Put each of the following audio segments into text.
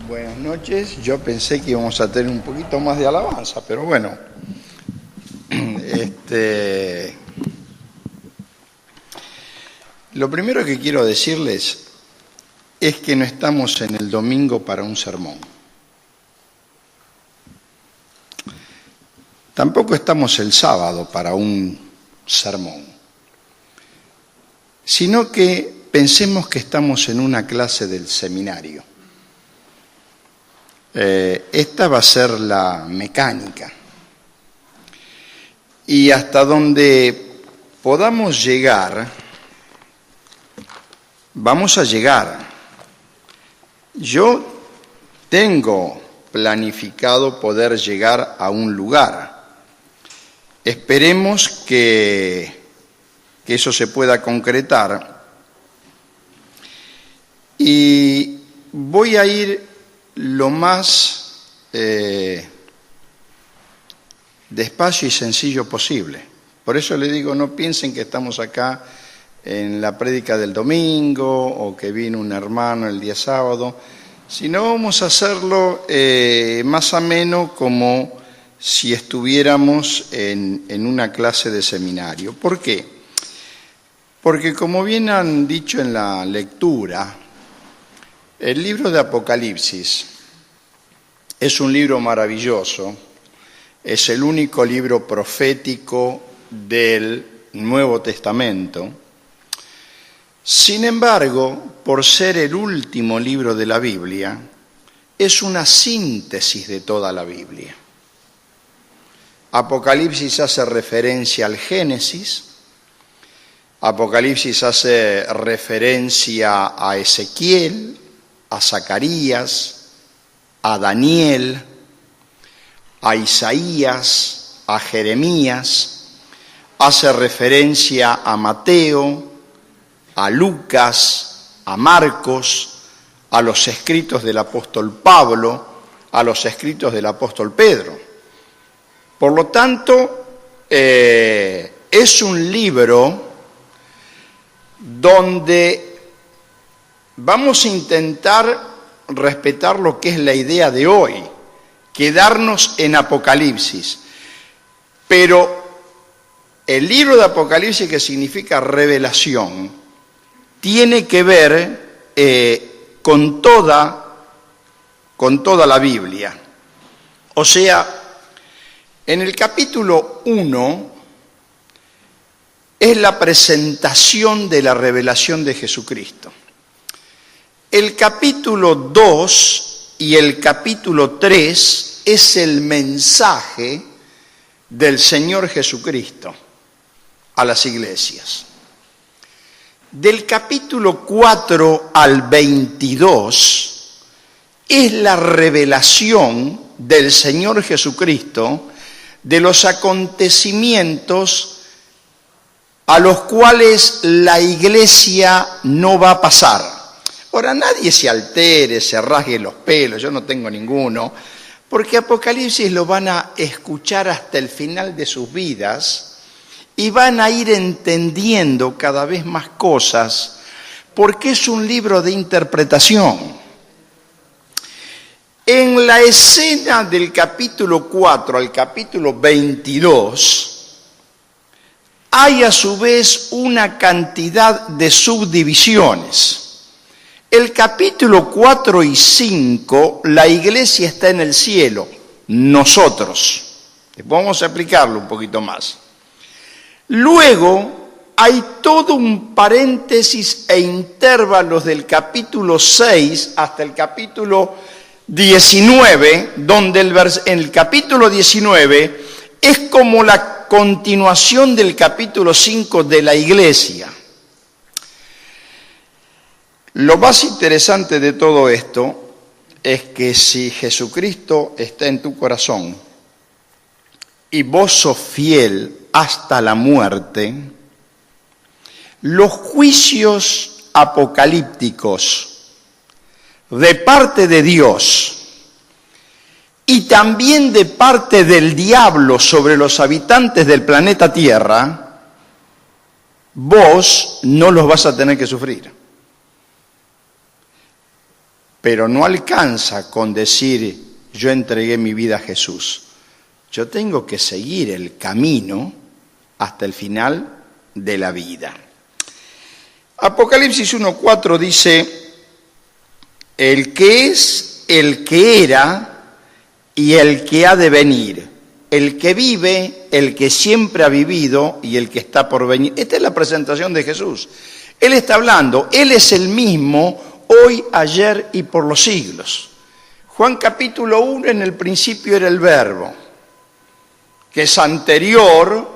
Buenas noches. Yo pensé que íbamos a tener un poquito más de alabanza, pero bueno. Lo primero que quiero decirles es que no estamos en el domingo para un sermón. Tampoco estamos el sábado para un sermón, sino que pensemos que estamos en una clase del seminario. Esta va a ser la mecánica. Y hasta donde podamos llegar, vamos a llegar. Yo tengo planificado poder llegar a un lugar. Esperemos que eso se pueda concretar. Y voy a ir lo más despacio y sencillo posible. Por eso le digo, no piensen que estamos acá en la prédica del domingo o que vino un hermano el día sábado, sino vamos a hacerlo más ameno, como si estuviéramos en una clase de seminario. ¿Por qué? Porque como bien han dicho en la lectura, el libro de Apocalipsis es un libro maravilloso, es el único libro profético del Nuevo Testamento. Sin embargo, por ser el último libro de la Biblia, es una síntesis de toda la Biblia. Apocalipsis hace referencia al Génesis, Apocalipsis hace referencia a Ezequiel, a Zacarías, a Daniel, a Isaías, a Jeremías, hace referencia a Mateo, a Lucas, a Marcos, a los escritos del apóstol Pablo, a los escritos del apóstol Pedro. Por lo tanto, es un libro donde vamos a intentar respetar lo que es la idea de hoy, quedarnos en Apocalipsis. Pero el libro de Apocalipsis, que significa revelación, tiene que ver con toda la Biblia. O sea, en el capítulo 1 es la presentación de la revelación de Jesucristo. El capítulo 2 y el capítulo 3 es el mensaje del Señor Jesucristo a las iglesias. Del capítulo 4 al 22 es la revelación del Señor Jesucristo de los acontecimientos a los cuales la iglesia no va a pasar. Ahora, nadie se altere, se rasgue los pelos, yo no tengo ninguno, porque Apocalipsis lo van a escuchar hasta el final de sus vidas y van a ir entendiendo cada vez más cosas, porque es un libro de interpretación. En la escena del capítulo 4 al capítulo 22, hay a su vez una cantidad de subdivisiones. El capítulo 4 y 5, la iglesia está en el cielo, nosotros. Después vamos a explicarlo un poquito más. Luego hay todo un paréntesis e intervalos del capítulo 6 hasta el capítulo 19, donde en el capítulo 19 es como la continuación del capítulo 5 de la iglesia. Lo más interesante de todo esto es que si Jesucristo está en tu corazón y vos sos fiel hasta la muerte, los juicios apocalípticos de parte de Dios y también de parte del diablo sobre los habitantes del planeta Tierra, vos no los vas a tener que sufrir. pero no alcanza con decir yo entregué mi vida a Jesús. Yo tengo que seguir el camino hasta el final de la vida. Apocalipsis 1:4 dice, el que es, el que era y el que ha de venir, el que vive, el que siempre ha vivido y el que está por venir. Esta es la presentación de Jesús. Él está hablando, Él es el mismo hoy, ayer y por los siglos. Juan capítulo 1, en el principio era el Verbo, que es anterior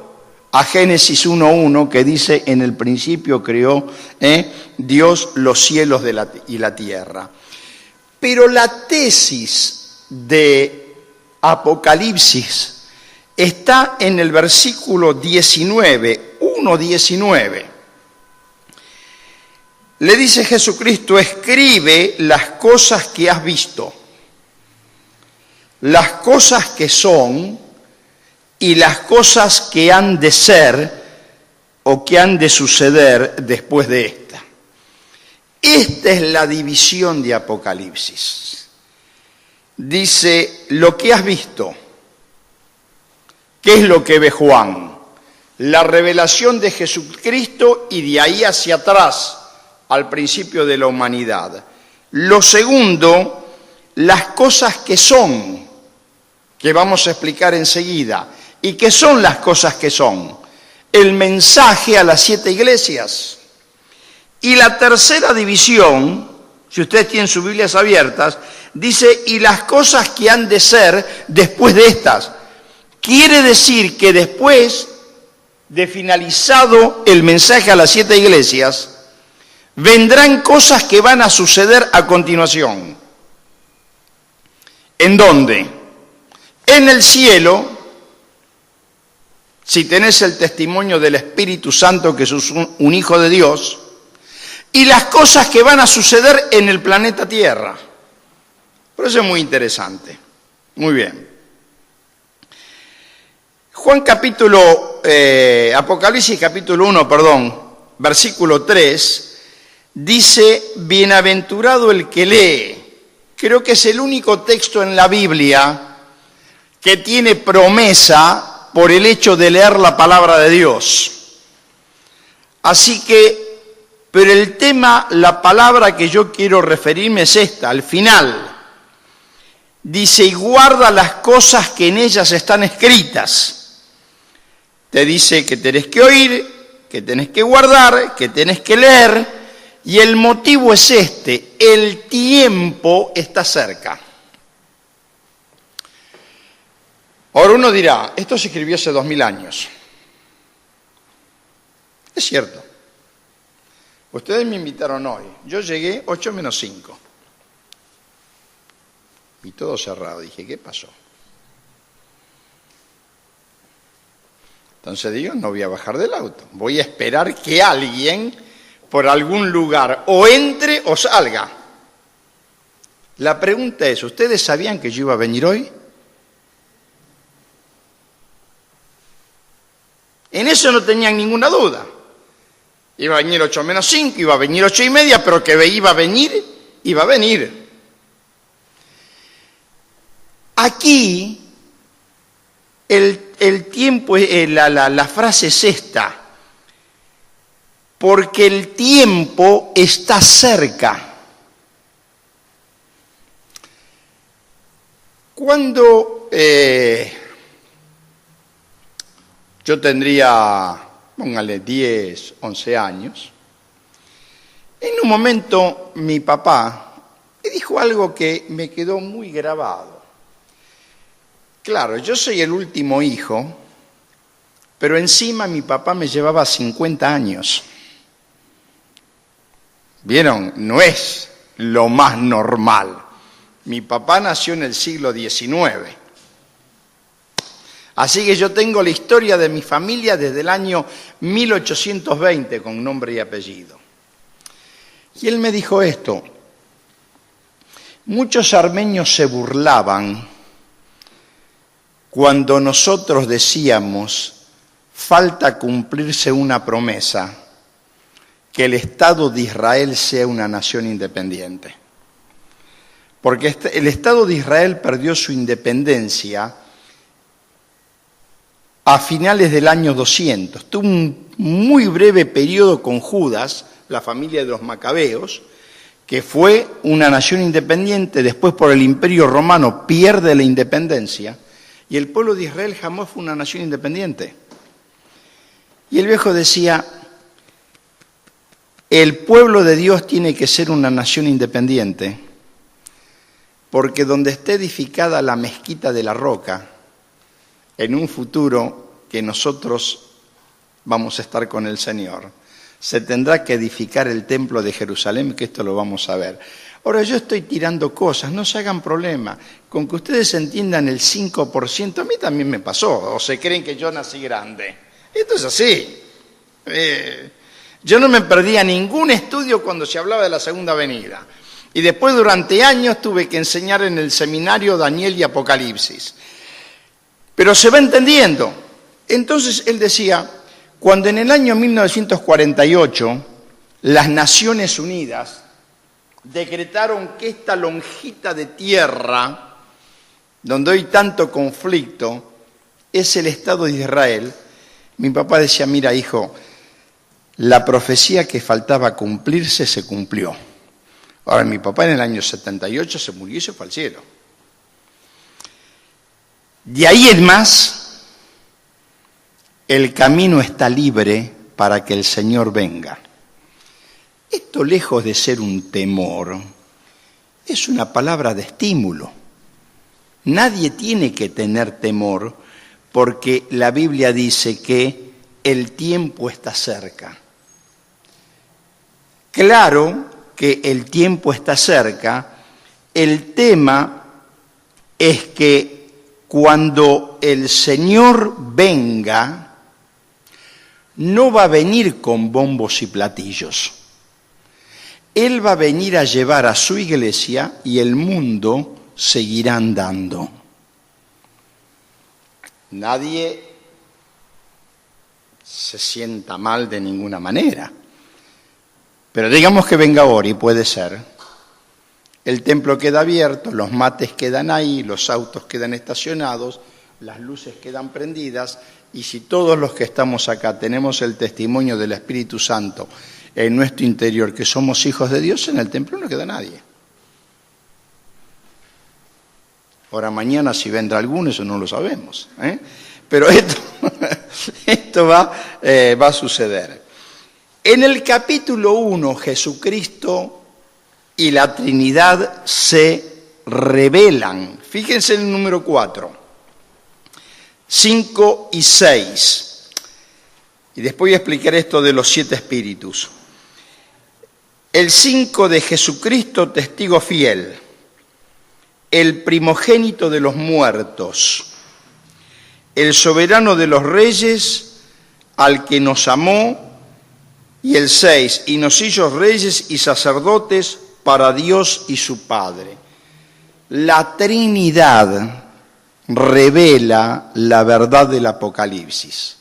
a Génesis 1:1, que dice, en el principio creó Dios los cielos y la tierra. Pero la tesis de Apocalipsis está en el versículo 19, 1:19. Le dice Jesucristo, escribe las cosas que has visto, las cosas que son y las cosas que han de ser o que han de suceder después de esta. Esta es la división de Apocalipsis. Dice, lo que has visto. ¿Qué es lo que ve Juan? La revelación de Jesucristo y de ahí hacia atrás, al principio de la humanidad. Lo segundo, las cosas que son, que vamos a explicar enseguida. ¿Y qué son las cosas que son? El mensaje a las 7 iglesias. Y la tercera división, si ustedes tienen sus Biblias abiertas, dice, y las cosas que han de ser después de estas. Quiere decir que después de finalizado el mensaje a las 7 iglesias, vendrán cosas que van a suceder a continuación. ¿En dónde? En el cielo, si tenés el testimonio del Espíritu Santo, que sos un hijo de Dios, y las cosas que van a suceder en el planeta Tierra. Por eso es muy interesante. Muy bien. Apocalipsis capítulo 1, versículo 3, dice, bienaventurado el que lee. Creo que es el único texto en la Biblia que tiene promesa por el hecho de leer la palabra de Dios. Así que, pero el tema, la palabra que yo quiero referirme es esta, al final. Dice, y guarda las cosas que en ellas están escritas. Te dice que tenés que oír, que tenés que guardar, que tenés que leer, y el motivo es este, el tiempo está cerca. Ahora uno dirá, esto se escribió hace 2000 años. Es cierto. Ustedes me invitaron hoy, yo llegué 8 menos 5. Y todo cerrado, dije, ¿qué pasó? Entonces digo, no voy a bajar del auto, voy a esperar que alguien por algún lugar o entre o salga. La pregunta es, ¿ustedes sabían que yo iba a venir hoy? En eso no tenían ninguna duda. Iba a venir 8 menos 5, iba a venir 8 y media, pero que iba a venir, iba a venir. Aquí el tiempo, la frase es esta, porque el tiempo está cerca. Cuando yo tendría, póngale 10, 11 años, en un momento mi papá me dijo algo que me quedó muy grabado. Claro, yo soy el último hijo, pero encima mi papá me llevaba 50 años. ¿Vieron? No es lo más normal. Mi papá nació en el siglo XIX. Así que yo tengo la historia de mi familia desde el año 1820 con nombre y apellido. Y él me dijo esto. Muchos armenios se burlaban cuando nosotros decíamos, falta cumplirse una promesa, que el Estado de Israel sea una nación independiente. porque el Estado de Israel perdió su independencia a finales del año 200. Tuvo un muy breve periodo con Judas, la familia de los Macabeos, que fue una nación independiente, después por el Imperio Romano pierde la independencia, y el pueblo de Israel jamás fue una nación independiente. Y el viejo decía, el pueblo de Dios tiene que ser una nación independiente, porque donde esté edificada la mezquita de la roca, en un futuro que nosotros vamos a estar con el Señor, se tendrá que edificar el templo de Jerusalén, que esto lo vamos a ver. Ahora, yo estoy tirando cosas, no se hagan problema. Con que ustedes entiendan el 5%, a mí también me pasó, o se creen que yo nací grande. Esto es así. Yo no me perdía ningún estudio cuando se hablaba de la segunda venida. Y después, durante años, tuve que enseñar en el seminario Daniel y Apocalipsis. Pero se va entendiendo. Entonces, él decía, cuando en el año 1948 las Naciones Unidas decretaron que esta lonjita de tierra, donde hay tanto conflicto, es el Estado de Israel, mi papá decía, mira hijo, la profecía que faltaba cumplirse se cumplió. Ahora, mi papá en el año 78 se murió y se fue al cielo. De ahí en más, el camino está libre para que el Señor venga. Esto, lejos de ser un temor, es una palabra de estímulo. Nadie tiene que tener temor porque la Biblia dice que el tiempo está cerca. Claro que el tiempo está cerca, el tema es que cuando el Señor venga, no va a venir con bombos y platillos. Él va a venir a llevar a su iglesia y el mundo seguirá andando. Nadie se sienta mal de ninguna manera. Pero digamos que venga ahora y puede ser. El templo queda abierto, los mates quedan ahí, los autos quedan estacionados, las luces quedan prendidas, y si todos los que estamos acá tenemos el testimonio del Espíritu Santo en nuestro interior, que somos hijos de Dios, en el templo no queda nadie. Ahora mañana si vendrá alguno, eso no lo sabemos, pero esto va a suceder. En el capítulo 1, Jesucristo y la Trinidad se revelan. Fíjense en el número 4, 5 y 6. Y después voy a explicar esto de los 7 espíritus. El 5 de Jesucristo, testigo fiel, el primogénito de los muertos, el soberano de los reyes, al que nos amó. Y el 6, y nos hizo reyes y sacerdotes para Dios y su Padre. La Trinidad revela la verdad del Apocalipsis.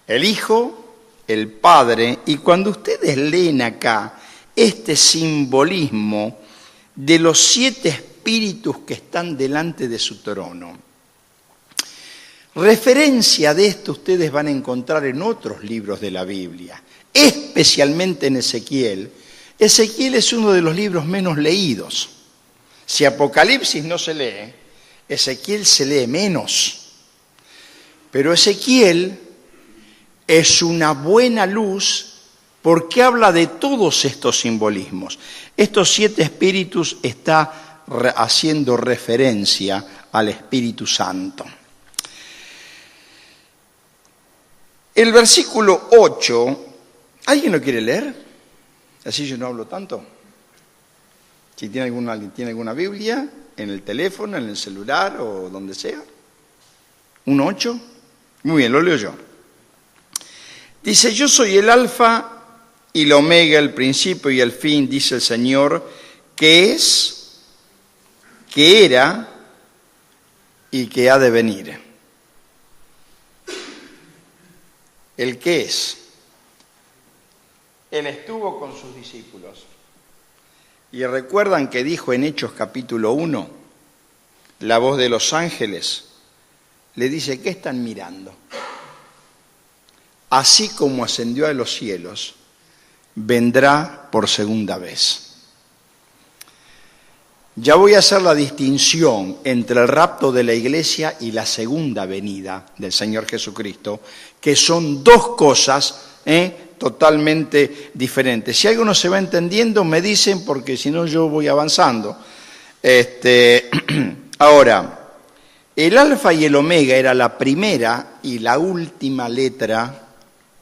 El Hijo, el Padre, y cuando ustedes leen acá este simbolismo de los 7 espíritus que están delante de su trono, referencia de esto ustedes van a encontrar en otros libros de la Biblia, especialmente en Ezequiel. Ezequiel es uno de los libros menos leídos. Si Apocalipsis no se lee, Ezequiel se lee menos. Pero Ezequiel es una buena luz porque habla de todos estos simbolismos. Estos 7 espíritus está haciendo referencia al Espíritu Santo. El versículo 8, ¿alguien lo quiere leer? Así yo no hablo tanto. Si alguien tiene alguna Biblia, en el teléfono, en el celular o donde sea. 1:8. Muy bien, lo leo yo. Dice, yo soy el alfa y la omega, el principio y el fin, dice el Señor, que es, que era y que ha de venir. El que es. Él estuvo con sus discípulos. Y recuerdan que dijo en Hechos capítulo 1, la voz de los ángeles, le dice, ¿qué están mirando? Así como ascendió a los cielos, vendrá por segunda vez. Ya voy a hacer la distinción entre el rapto de la iglesia y la segunda venida del Señor Jesucristo, que son dos cosas totalmente diferentes. Si algo no se va entendiendo, me dicen, porque si no yo voy avanzando. Ahora, el alfa y el omega era la primera y la última letra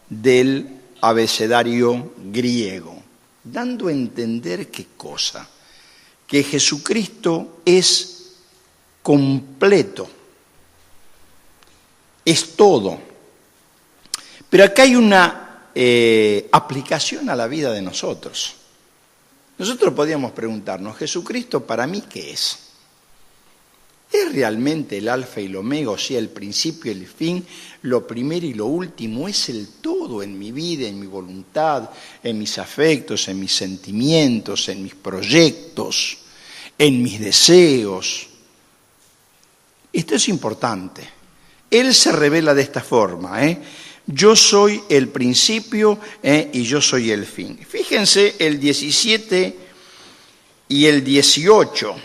del abecedario griego, dando a entender qué cosa, que Jesucristo es completo, es todo. Pero acá hay una aplicación a la vida de nosotros. Nosotros podríamos preguntarnos, ¿Jesucristo para mí qué es? ¿Es realmente el alfa y el omega, o sea, el principio y el fin, lo primero y lo último? ¿Es el todo en mi vida, en mi voluntad, en mis afectos, en mis sentimientos, en mis proyectos, en mis deseos? Esto es importante. Él se revela de esta forma, Yo soy el principio y yo soy el fin. Fíjense el 17 y el 18.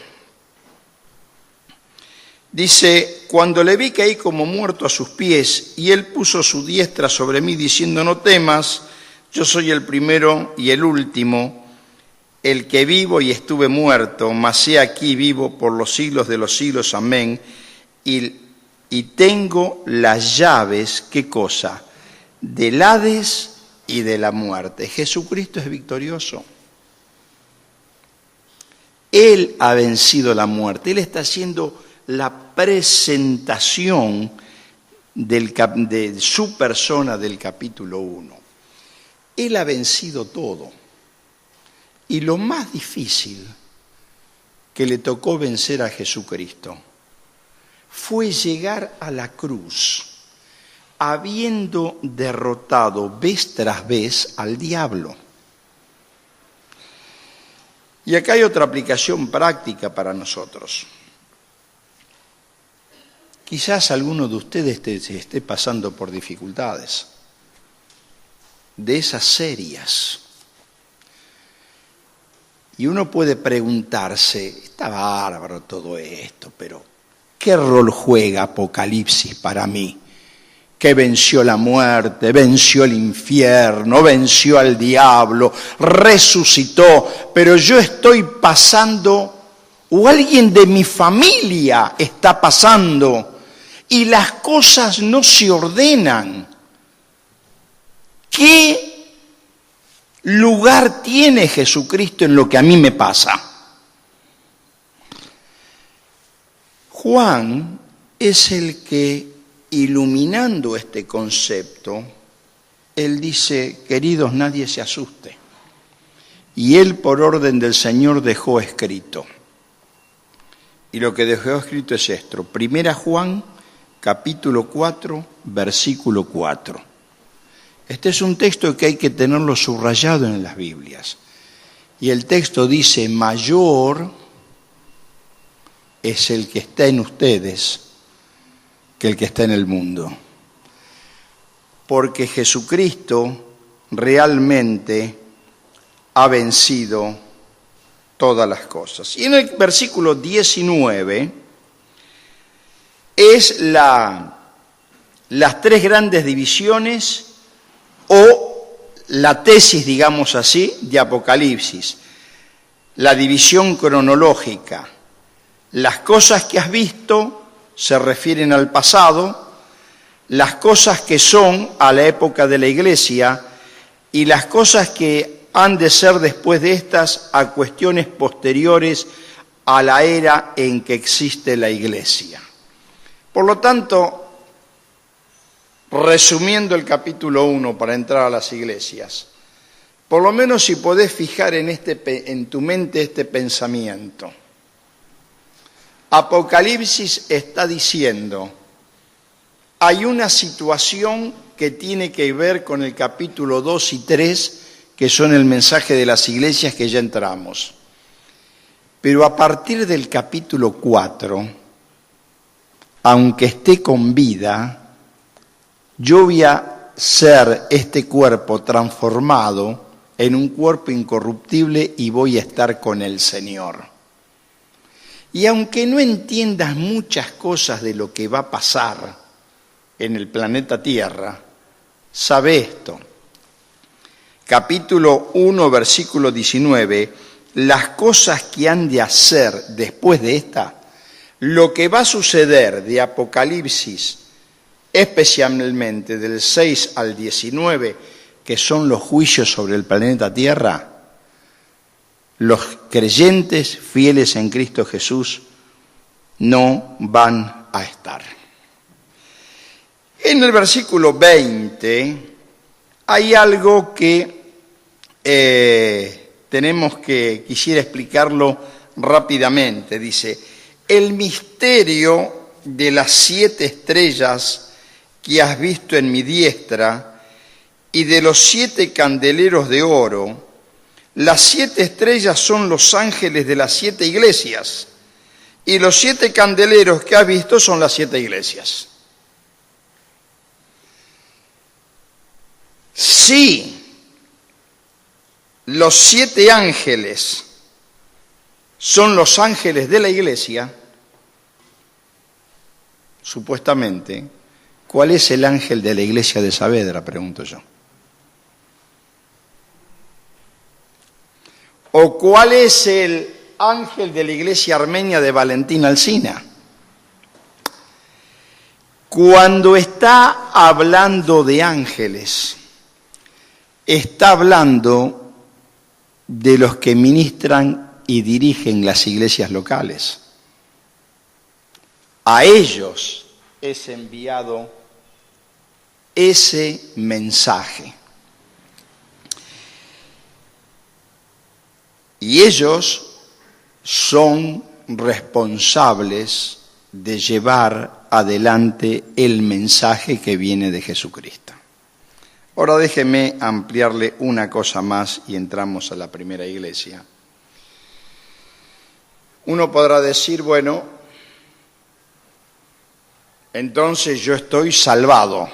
Dice, cuando le vi caí como muerto a sus pies, y él puso su diestra sobre mí, diciendo, no temas, yo soy el primero y el último, el que vivo y estuve muerto, mas he aquí vivo por los siglos de los siglos, amén, y tengo las llaves, ¿qué cosa? Del Hades y de la muerte. Jesucristo es victorioso. Él ha vencido la muerte, Él está haciendo la presentación de su persona del capítulo 1. Él ha vencido todo. Y lo más difícil que le tocó vencer a Jesucristo fue llegar a la cruz, habiendo derrotado vez tras vez al diablo. Y acá hay otra aplicación práctica para nosotros. Quizás alguno de ustedes esté pasando por dificultades, de esas serias. Y uno puede preguntarse, está bárbaro todo esto, pero ¿qué rol juega Apocalipsis para mí? Que venció la muerte, venció el infierno, venció al diablo, resucitó, pero yo estoy pasando, o alguien de mi familia está pasando, y las cosas no se ordenan. ¿Qué lugar tiene Jesucristo en lo que a mí me pasa? Juan es el que, iluminando este concepto, él dice, queridos, nadie se asuste. Y él, por orden del Señor, dejó escrito. Y lo que dejó escrito es esto, 1 Juan, capítulo 4, versículo 4. Este es un texto que hay que tenerlo subrayado en las Biblias. Y el texto dice, mayor es el que está en ustedes que el que está en el mundo. Porque Jesucristo realmente ha vencido todas las cosas. Y en el versículo 19 es las tres grandes divisiones o la tesis, digamos así, de Apocalipsis. La división cronológica. Las cosas que has visto se refieren al pasado, las cosas que son a la época de la iglesia y las cosas que han de ser después de estas a cuestiones posteriores a la era en que existe la iglesia. Por lo tanto, resumiendo el capítulo 1 para entrar a las iglesias, por lo menos si podés fijar en tu mente este pensamiento. Apocalipsis está diciendo, hay una situación que tiene que ver con el capítulo 2 y 3, que son el mensaje de las iglesias que ya entramos. Pero a partir del capítulo 4, aunque esté con vida, yo voy a ser este cuerpo transformado en un cuerpo incorruptible y voy a estar con el Señor. Y aunque no entiendas muchas cosas de lo que va a pasar en el planeta Tierra, sabe esto. Capítulo 1, versículo 19, las cosas que han de hacer después de esta, lo que va a suceder de Apocalipsis, especialmente del 6 al 19, que son los juicios sobre el planeta Tierra, los creyentes fieles en Cristo Jesús no van a estar. En el versículo 20 hay algo que quisiera explicarlo rápidamente. Dice, el misterio de las 7 estrellas que has visto en mi diestra y de los 7 candeleros de oro. Las 7 estrellas son los ángeles de las 7 iglesias y los 7 candeleros que has visto son las 7 iglesias. Sí. Los 7 ángeles son los ángeles de la iglesia, supuestamente. ¿Cuál es el ángel de la iglesia de Saavedra?, pregunto yo. ¿O cuál es el ángel de la iglesia armenia de Valentín Alsina? Cuando está hablando de ángeles, está hablando de los que ministran y dirigen las iglesias locales. A ellos es enviado ese mensaje. Y ellos son responsables de llevar adelante el mensaje que viene de Jesucristo. Ahora déjeme ampliarle una cosa más y entramos a la primera iglesia. Uno podrá decir, bueno, entonces yo estoy salvado,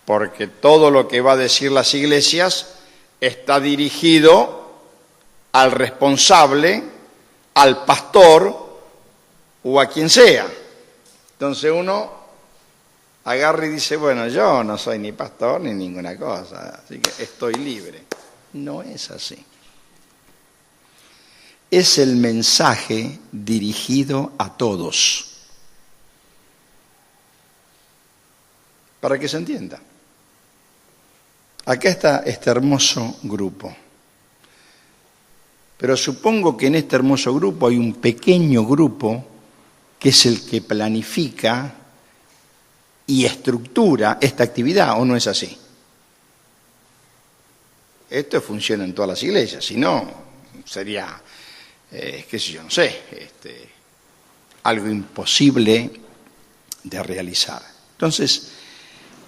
porque todo lo que va a decir las iglesias está dirigido al responsable, al pastor o a quien sea. Entonces uno agarra y dice, bueno, yo no soy ni pastor ni ninguna cosa, así que estoy libre. No es así. Es el mensaje dirigido a todos. Para que se entienda. Acá está este hermoso grupo. Pero supongo que en este hermoso grupo hay un pequeño grupo que es el que planifica y estructura esta actividad, ¿o no es así? Esto funciona en todas las iglesias, si no, sería, qué sé yo, no sé, algo imposible de realizar. Entonces,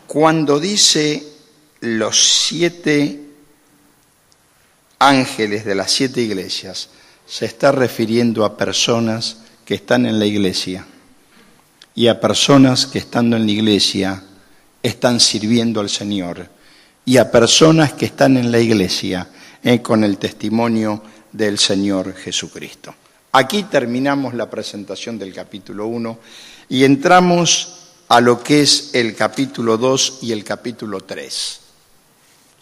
cuando dice los 7 ángeles de las 7 iglesias, se está refiriendo a personas que están en la iglesia y a personas que estando en la iglesia están sirviendo al Señor y a personas que están en la iglesia con el testimonio del Señor Jesucristo. Aquí terminamos la presentación del capítulo 1 y entramos a lo que es el capítulo 2 y el capítulo 3.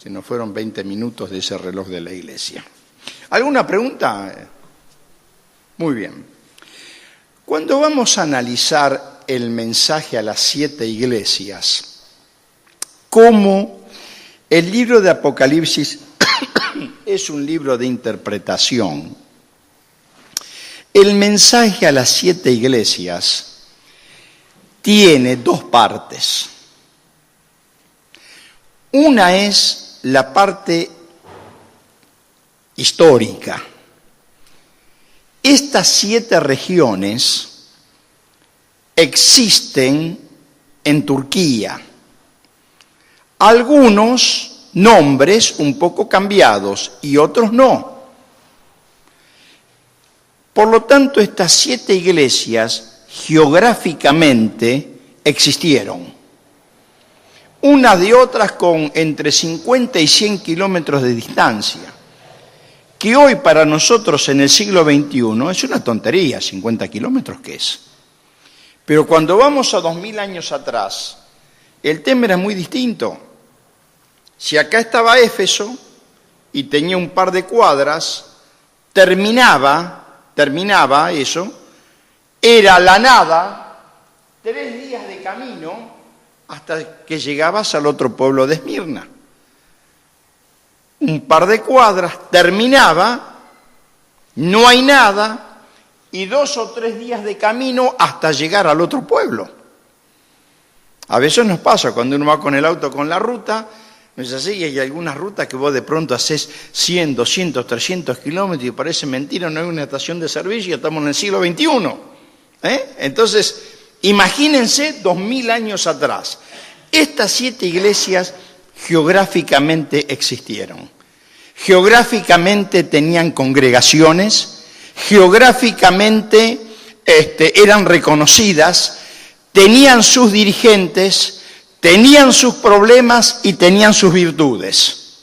Se nos fueron 20 minutos de ese reloj de la iglesia. ¿Alguna pregunta? Muy bien. Cuando vamos a analizar el mensaje a las 7 iglesias, cómo el libro de Apocalipsis es un libro de interpretación, el mensaje a las 7 iglesias tiene 2 partes. Una es la parte histórica. Estas 7 regiones existen en Turquía. Algunos nombres un poco cambiados y otros no. Por lo tanto, estas 7 iglesias geográficamente existieron. Unas de otras con entre 50 y 100 kilómetros de distancia, que hoy para nosotros en el siglo XXI es una tontería. 50 kilómetros, ¿qué es? Pero cuando vamos a 2000 años atrás, el tema era muy distinto. Si acá estaba Éfeso y tenía un par de cuadras, terminaba eso, era la nada, 3 días de camino hasta que llegabas al otro pueblo de Esmirna. Un par de cuadras, terminaba, no hay nada, y 2 o 3 días de camino hasta llegar al otro pueblo. A veces nos pasa cuando uno va con el auto con la ruta, no es así, y hay algunas rutas que vos de pronto haces 100, 200, 300 kilómetros y parece mentira, no hay una estación de servicio, estamos en el siglo XXI. Entonces, imagínense 2000 años atrás. Estas 7 iglesias geográficamente existieron. Geográficamente tenían congregaciones, geográficamente eran reconocidas, tenían sus dirigentes, tenían sus problemas y tenían sus virtudes.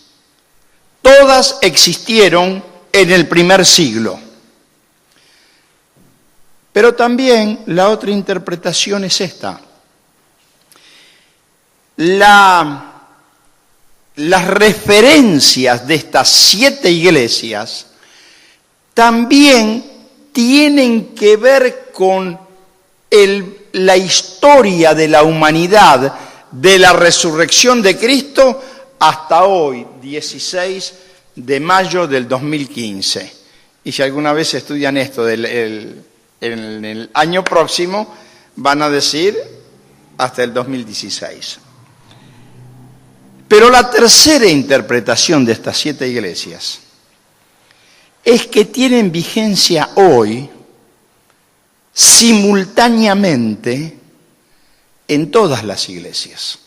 Todas existieron en el primer siglo. Pero también la otra interpretación es esta. Las referencias de estas 7 iglesias también tienen que ver con la historia de la humanidad, de la resurrección de Cristo hasta hoy, 16 de mayo del 2015. Y si alguna vez estudian esto en el año próximo, van a decir hasta el 2016. Pero la tercera interpretación de estas 7 iglesias es que tienen vigencia hoy simultáneamente en todas las iglesias,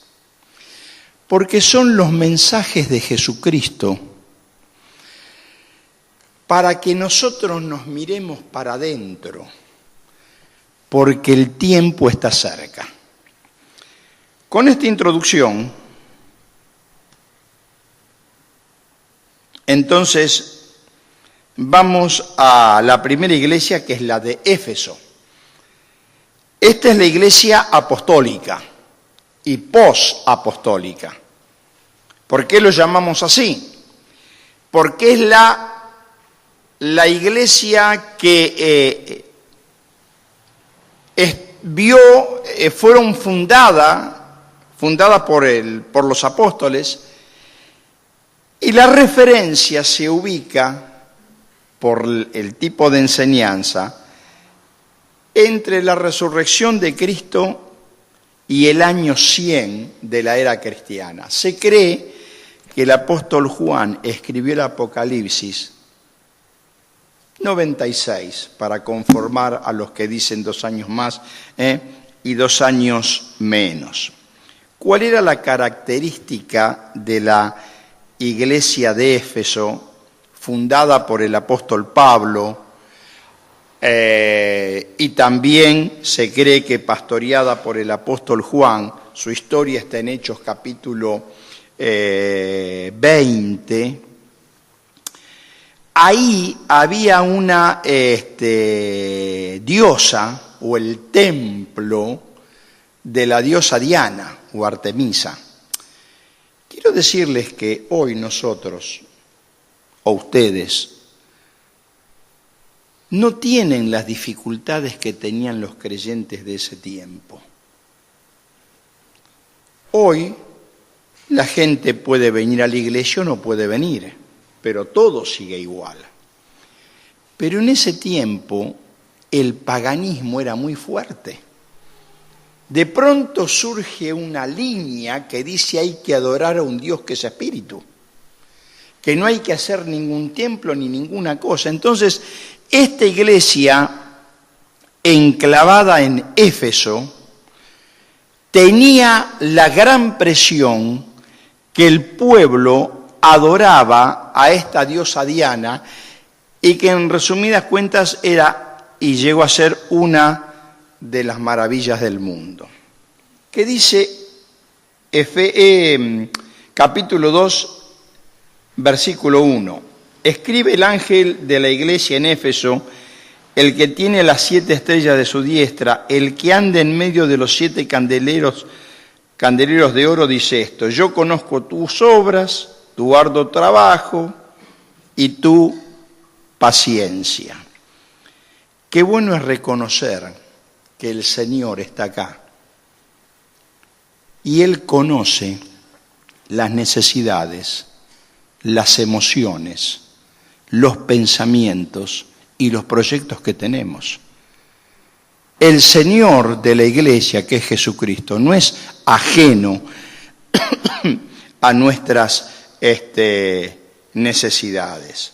porque son los mensajes de Jesucristo para que nosotros nos miremos para adentro, porque el tiempo está cerca. Con esta introducción, entonces, vamos a la primera iglesia, que es la de Éfeso. Esta es la iglesia apostólica y posapostólica. ¿Por qué lo llamamos así? Porque es la iglesia que fueron fundada por los apóstoles, y la referencia se ubica por el tipo de enseñanza entre la resurrección de Cristo y el año 100 de la era cristiana. Se cree que el apóstol Juan escribió el Apocalipsis 96 para conformar a los que dicen 2 años más y 2 años menos. ¿Cuál era la característica de la iglesia de Éfeso, fundada por el apóstol Pablo, y también se cree que pastoreada por el apóstol Juan? Su historia está en Hechos capítulo 20. Ahí había una diosa, o el templo de la diosa Diana o Artemisa. Quiero decirles que hoy nosotros, o ustedes, no tienen las dificultades que tenían los creyentes de ese tiempo. Hoy la gente puede venir a la iglesia o no puede venir, pero todo sigue igual. Pero en ese tiempo el paganismo era muy fuerte. De pronto surge una línea que dice hay que adorar a un Dios que es espíritu, que no hay que hacer ningún templo ni ninguna cosa. Entonces, esta iglesia, enclavada en Éfeso, tenía la gran presión que el pueblo adoraba a esta diosa Diana, y que en resumidas cuentas era y llegó a ser una de las maravillas del mundo. ¿Qué dice capítulo 2, versículo 1? Escribe el ángel de la iglesia en Éfeso, el que tiene las 7 estrellas de su diestra, el que anda en medio de los 7 candeleros de oro, dice esto: yo conozco tus obras, tu arduo trabajo y tu paciencia. Qué bueno es reconocer que el Señor está acá y Él conoce las necesidades, las emociones, los pensamientos y los proyectos que tenemos. El Señor de la iglesia, que es Jesucristo, no es ajeno a nuestras necesidades.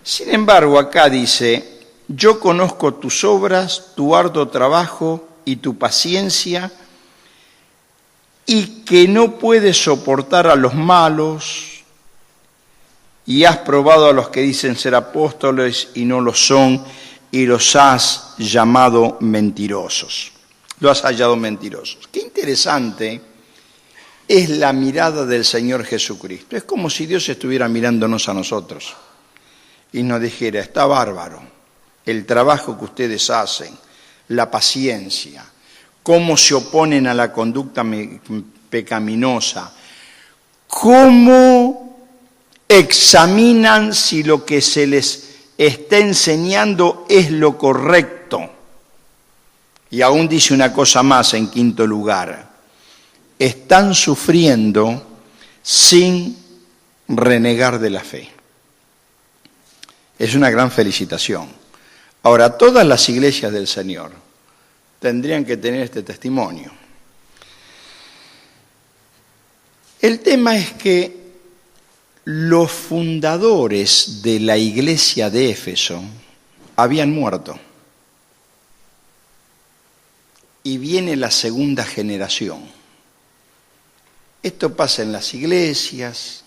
Sin embargo, acá dice: yo conozco tus obras, tu arduo trabajo y tu paciencia, y que no puedes soportar a los malos, y has probado a los que dicen ser apóstoles y no lo son, y los has llamado mentirosos. Lo has hallado mentirosos. Qué interesante es la mirada del Señor Jesucristo. Es como si Dios estuviera mirándonos a nosotros y nos dijera: está bárbaro el trabajo que ustedes hacen, la paciencia, cómo se oponen a la conducta pecaminosa, cómo examinan si lo que se les está enseñando es lo correcto. Y aún dice una cosa más en quinto lugar: están sufriendo sin renegar de la fe. Es una gran felicitación. Ahora, todas las iglesias del Señor tendrían que tener este testimonio. El tema es que los fundadores de la iglesia de Éfeso habían muerto. Y viene la segunda generación. Esto pasa en las iglesias,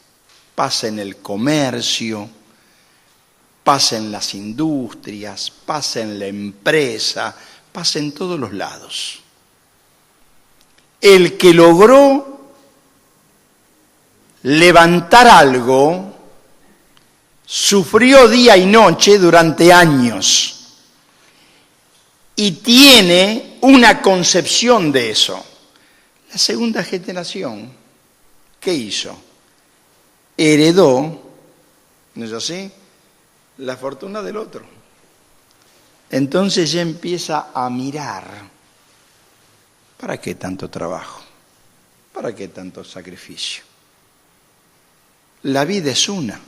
pasa en el comercio, pasa en las industrias, pasa en la empresa, pasa en todos los lados. El que logró levantar algo sufrió día y noche durante años y tiene una concepción de eso. La segunda generación, ¿qué hizo? Heredó, ¿no es así?, la fortuna del otro. Entonces ya empieza a mirar: ¿para qué tanto trabajo? ¿Para qué tanto sacrificio? La vida es una.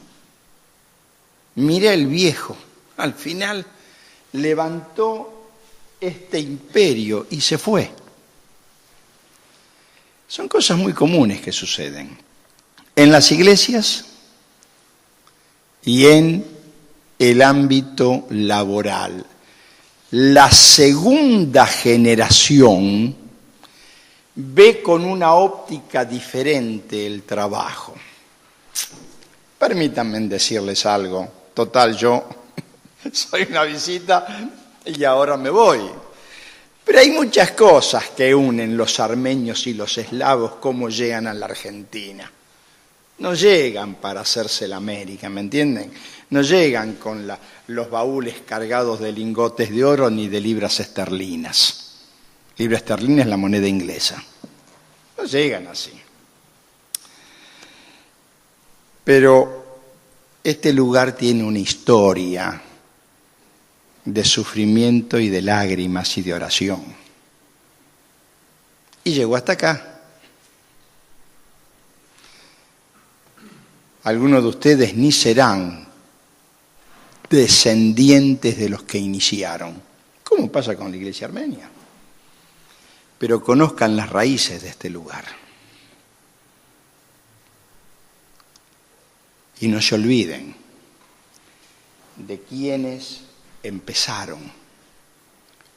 Mira el viejo, al final levantó este imperio y se fue. Son cosas muy comunes que suceden en las iglesias y en el ámbito laboral. La segunda generación ve con una óptica diferente el trabajo. Permítanme decirles algo. Total, yo soy una visita y ahora me voy. Pero hay muchas cosas que unen los armenios y los eslavos, cómo llegan a la Argentina. No llegan para hacerse la América, ¿me entienden? No llegan con los baúles cargados de lingotes de oro ni de libras esterlinas. Libra esterlina es la moneda inglesa. No llegan así. Pero este lugar tiene una historia de sufrimiento y de lágrimas y de oración. Y llegó hasta acá. Algunos de ustedes ni serán descendientes de los que iniciaron, como pasa con la iglesia armenia. Pero conozcan las raíces de este lugar. Y no se olviden de quienes empezaron,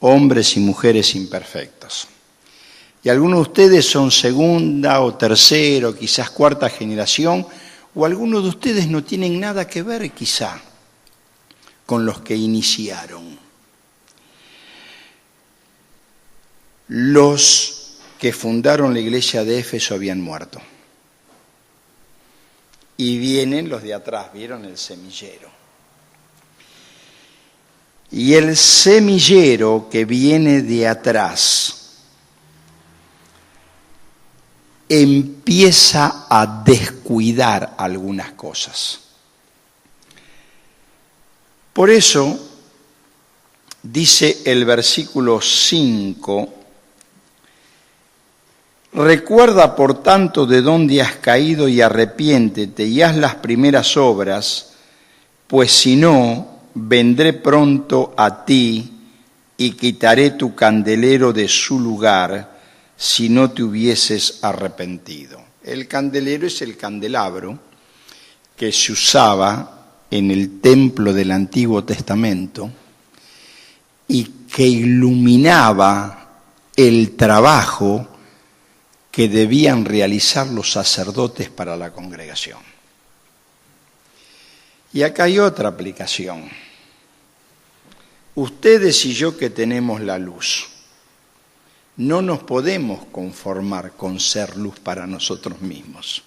hombres y mujeres imperfectos. Y algunos de ustedes son segunda o tercera o quizás cuarta generación, o algunos de ustedes no tienen nada que ver quizá con los que iniciaron. Los que fundaron la iglesia de Éfeso habían muerto. Y vienen los de atrás, ¿vieron el semillero? Y el semillero que viene de atrás empieza a descuidar algunas cosas. Por eso dice el versículo 5, recuerda por tanto de dónde has caído y arrepiéntete y haz las primeras obras, pues si no, vendré pronto a ti y quitaré tu candelero de su lugar si no te hubieses arrepentido. El candelero es el candelabro que se usaba en el templo del Antiguo Testamento y que iluminaba el trabajo que debían realizar los sacerdotes para la congregación. Y acá hay otra aplicación. Ustedes y yo que tenemos la luz, no nos podemos conformar con ser luz para nosotros mismos,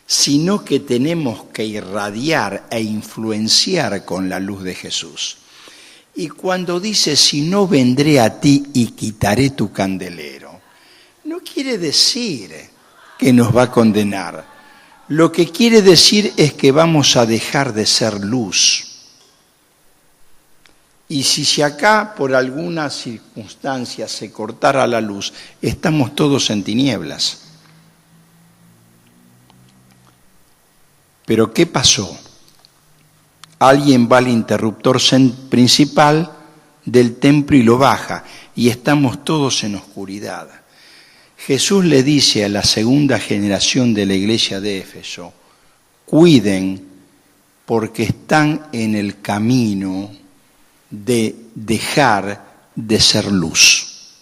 sino que tenemos que irradiar e influenciar con la luz de Jesús. Y cuando dice, si no vendré a ti y quitaré tu candelero, no quiere decir que nos va a condenar. Lo que quiere decir es que vamos a dejar de ser luz. Y si acá por alguna circunstancia se cortara la luz, estamos todos en tinieblas. Pero ¿qué pasó? Alguien va al interruptor principal del templo y lo baja, y estamos todos en oscuridad. Jesús le dice a la segunda generación de la iglesia de Éfeso, cuiden porque están en el camino de dejar de ser luz.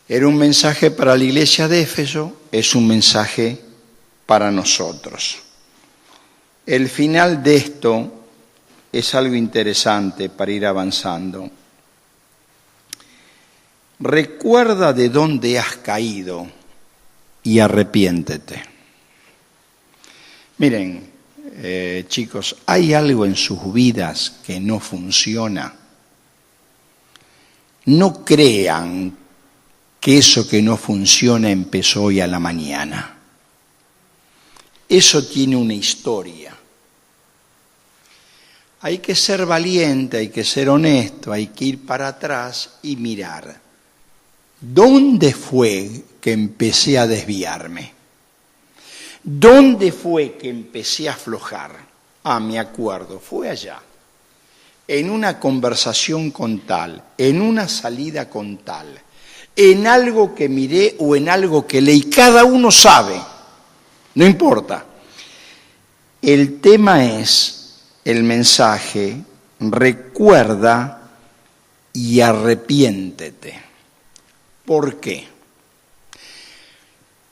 Era un mensaje para la iglesia de Éfeso, es un mensaje para nosotros. El final de esto es algo interesante para ir avanzando. Recuerda de dónde has caído y arrepiéntete. Miren, chicos, ¿hay algo en sus vidas que no funciona? No crean que eso que no funciona empezó hoy a la mañana. Eso tiene una historia. Hay que ser valiente, hay que ser honesto, hay que ir para atrás y mirar. ¿Dónde fue que empecé a desviarme? ¿Dónde fue que empecé a aflojar? Me acuerdo, fue allá. En una conversación con tal, en una salida con tal, en algo que miré o en algo que leí. Cada uno sabe. No importa. El tema es el mensaje, recuerda y arrepiéntete. ¿Por qué?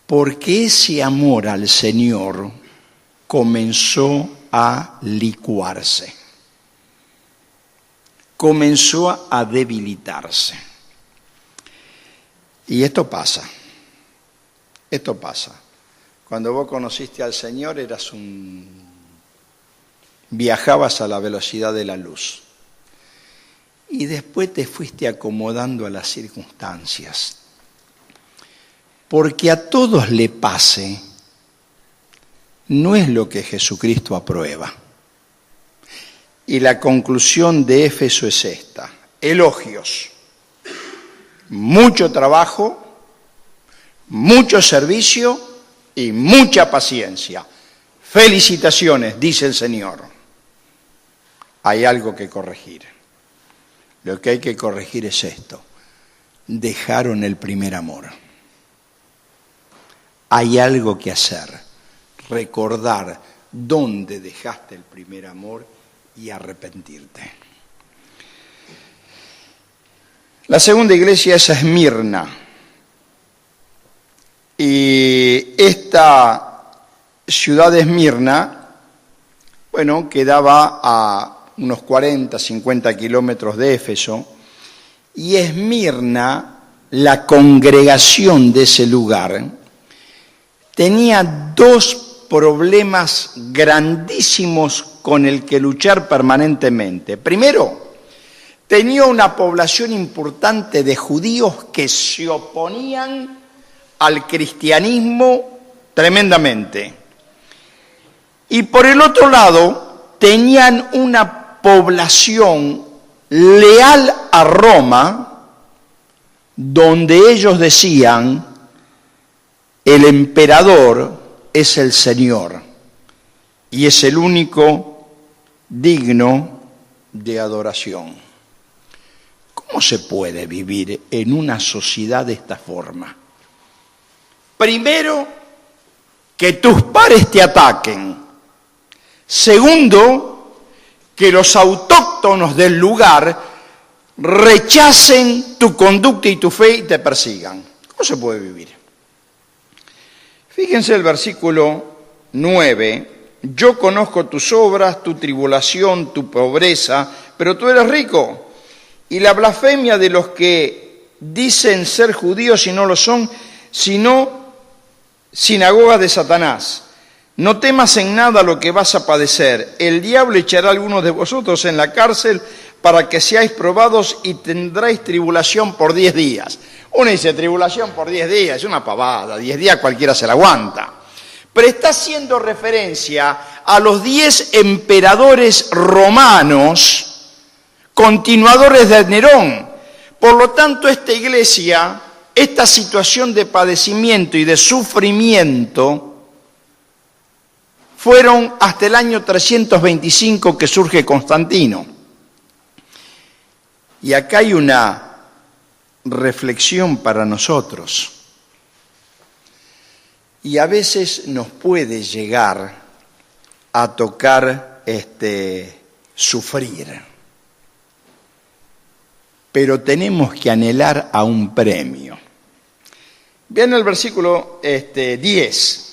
Porque ese amor al Señor comenzó a licuarse, comenzó a debilitarse. Y esto pasa. Cuando vos conociste al Señor viajabas a la velocidad de la luz. Y después te fuiste acomodando a las circunstancias. Porque a todos le pase, no es lo que Jesucristo aprueba. Y la conclusión de Éfeso es esta: elogios, mucho trabajo, mucho servicio y mucha paciencia. Felicitaciones, dice el Señor. Hay algo que corregir. Lo que hay que corregir es esto: dejaron el primer amor. Hay algo que hacer, recordar dónde dejaste el primer amor y arrepentirte. La segunda iglesia es Esmirna. Y esta ciudad de Esmirna, bueno, quedaba a unos 40, 50 kilómetros de Éfeso, y Esmirna, la congregación de ese lugar, tenía dos problemas grandísimos con el que luchar permanentemente. Primero, tenía una población importante de judíos que se oponían al cristianismo tremendamente. Y por el otro lado, tenían una población leal a Roma, donde ellos decían, el emperador es el Señor y es el único digno de adoración. ¿Cómo se puede vivir en una sociedad de esta forma? Primero, que tus pares te ataquen. Segundo, que los autóctonos del lugar rechacen tu conducta y tu fe y te persigan. ¿Cómo se puede vivir? Fíjense el versículo 9. Yo conozco tus obras, tu tribulación, tu pobreza, pero tú eres rico. Y la blasfemia de los que dicen ser judíos y no lo son, sino sinagogas de Satanás. No temas en nada lo que vas a padecer. El diablo echará a algunos de vosotros en la cárcel para que seáis probados y tendréis tribulación por 10 días. Uno dice, tribulación por 10 días, es una pavada, 10 días cualquiera se la aguanta. Pero está haciendo referencia a los 10 emperadores romanos, continuadores de Nerón. Por lo tanto, esta iglesia, esta situación de padecimiento y de sufrimiento, fueron hasta el año 325 que surge Constantino. Y acá hay una reflexión para nosotros. Y a veces nos puede llegar a tocar sufrir. Pero tenemos que anhelar a un premio. Vean el versículo 10.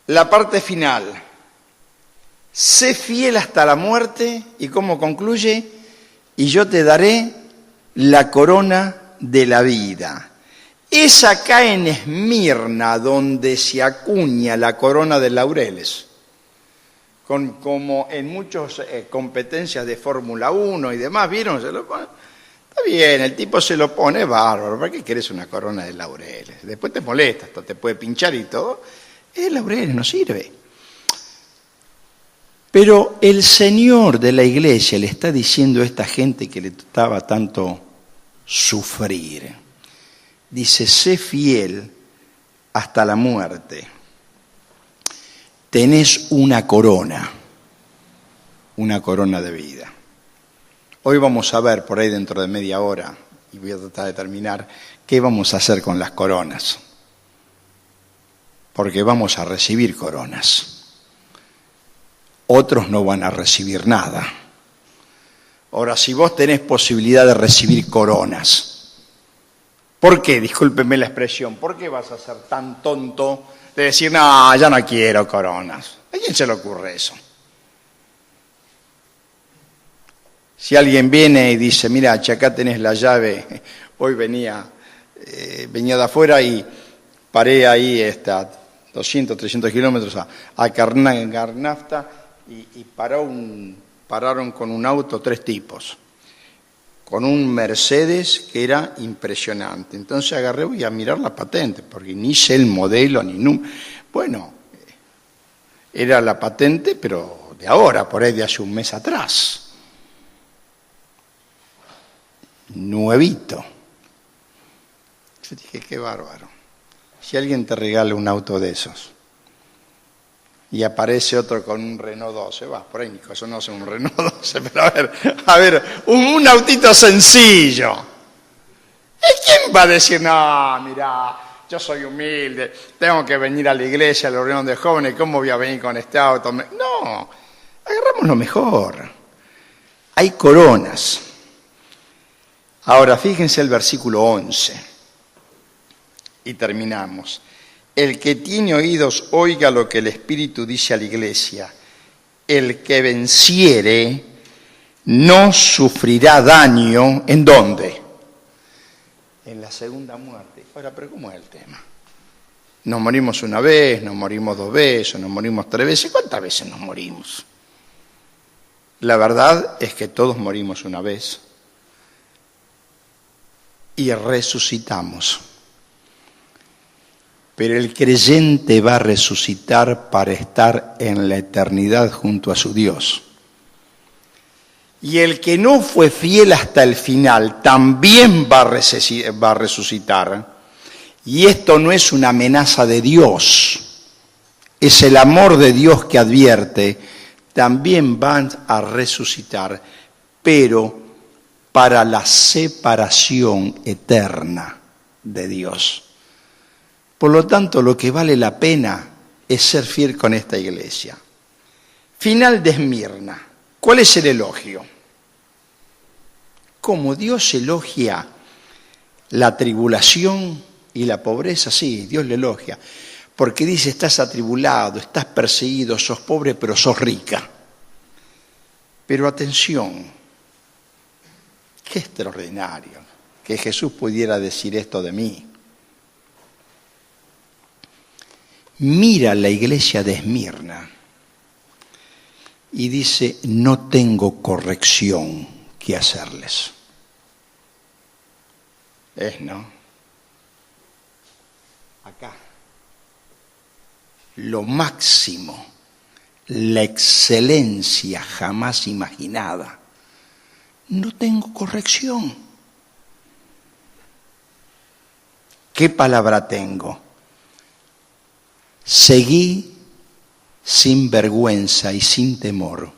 La parte final. Sé fiel hasta la muerte, y ¿cómo concluye? Y yo te daré la corona de la vida. Es acá en Esmirna donde se acuña la corona de laureles. Como en muchas competencias de Fórmula 1 y demás, ¿vieron? Se lo pone. Está bien, el tipo se lo pone, bárbaro. ¿Para qué querés una corona de laureles? Después te molesta, hasta te puede pinchar y todo. Laureles no sirve. Pero el Señor de la iglesia le está diciendo a esta gente que le tocaba tanto sufrir. Dice, sé fiel hasta la muerte. Tenés una corona de vida. Hoy vamos a ver, por ahí dentro de media hora, y voy a tratar de terminar, qué vamos a hacer con las coronas. Porque vamos a recibir coronas. Otros no van a recibir nada. Ahora, si vos tenés posibilidad de recibir coronas, ¿por qué? Discúlpeme la expresión, ¿por qué vas a ser tan tonto de decir, no, ya no quiero coronas? ¿A quién se le ocurre eso? Si alguien viene y dice, mira, acá tenés la llave, hoy venía de afuera y paré ahí 200, 300 kilómetros a Garnafta y pararon con un auto 3 tipos, con un Mercedes que era impresionante. Entonces agarré, voy a mirar la patente, porque ni sé el modelo, ni número. Bueno, era la patente, pero de ahora, por ahí de hace un mes atrás. Nuevito. Yo dije, qué bárbaro. Si alguien te regala un auto de esos y aparece otro con un Renault 12, por ahí eso no es un Renault 12, pero a ver, un autito sencillo. ¿Y quién va a decir, no, mira, yo soy humilde, tengo que venir a la iglesia, a la reunión de jóvenes, ¿cómo voy a venir con este auto? No, agarramos lo mejor. Hay coronas. Ahora, fíjense el versículo 11. Y terminamos. El que tiene oídos, oiga lo que el Espíritu dice a la iglesia. El que venciere no sufrirá daño. ¿En dónde? En la segunda muerte. Ahora, pero ¿cómo es el tema? Nos morimos una vez, nos morimos 2 veces, nos morimos 3 veces. ¿Cuántas veces nos morimos? La verdad es que todos morimos una vez y resucitamos. Pero el creyente va a resucitar para estar en la eternidad junto a su Dios. Y el que no fue fiel hasta el final también va a resucitar. Y esto no es una amenaza de Dios, es el amor de Dios que advierte, también van a resucitar, pero para la separación eterna de Dios. Por lo tanto, lo que vale la pena es ser fiel con esta iglesia. Final de Esmirna. ¿Cuál es el elogio? ¿Cómo Dios elogia la tribulación y la pobreza? Sí, Dios le elogia. Porque dice, estás atribulado, estás perseguido, sos pobre, pero sos rica. Pero atención, qué extraordinario que Jesús pudiera decir esto de mí. Mira la iglesia de Esmirna y dice, no tengo corrección que hacerles. ¿No? Acá. Lo máximo, la excelencia jamás imaginada. No tengo corrección. ¿Qué palabra tengo? Seguí sin vergüenza y sin temor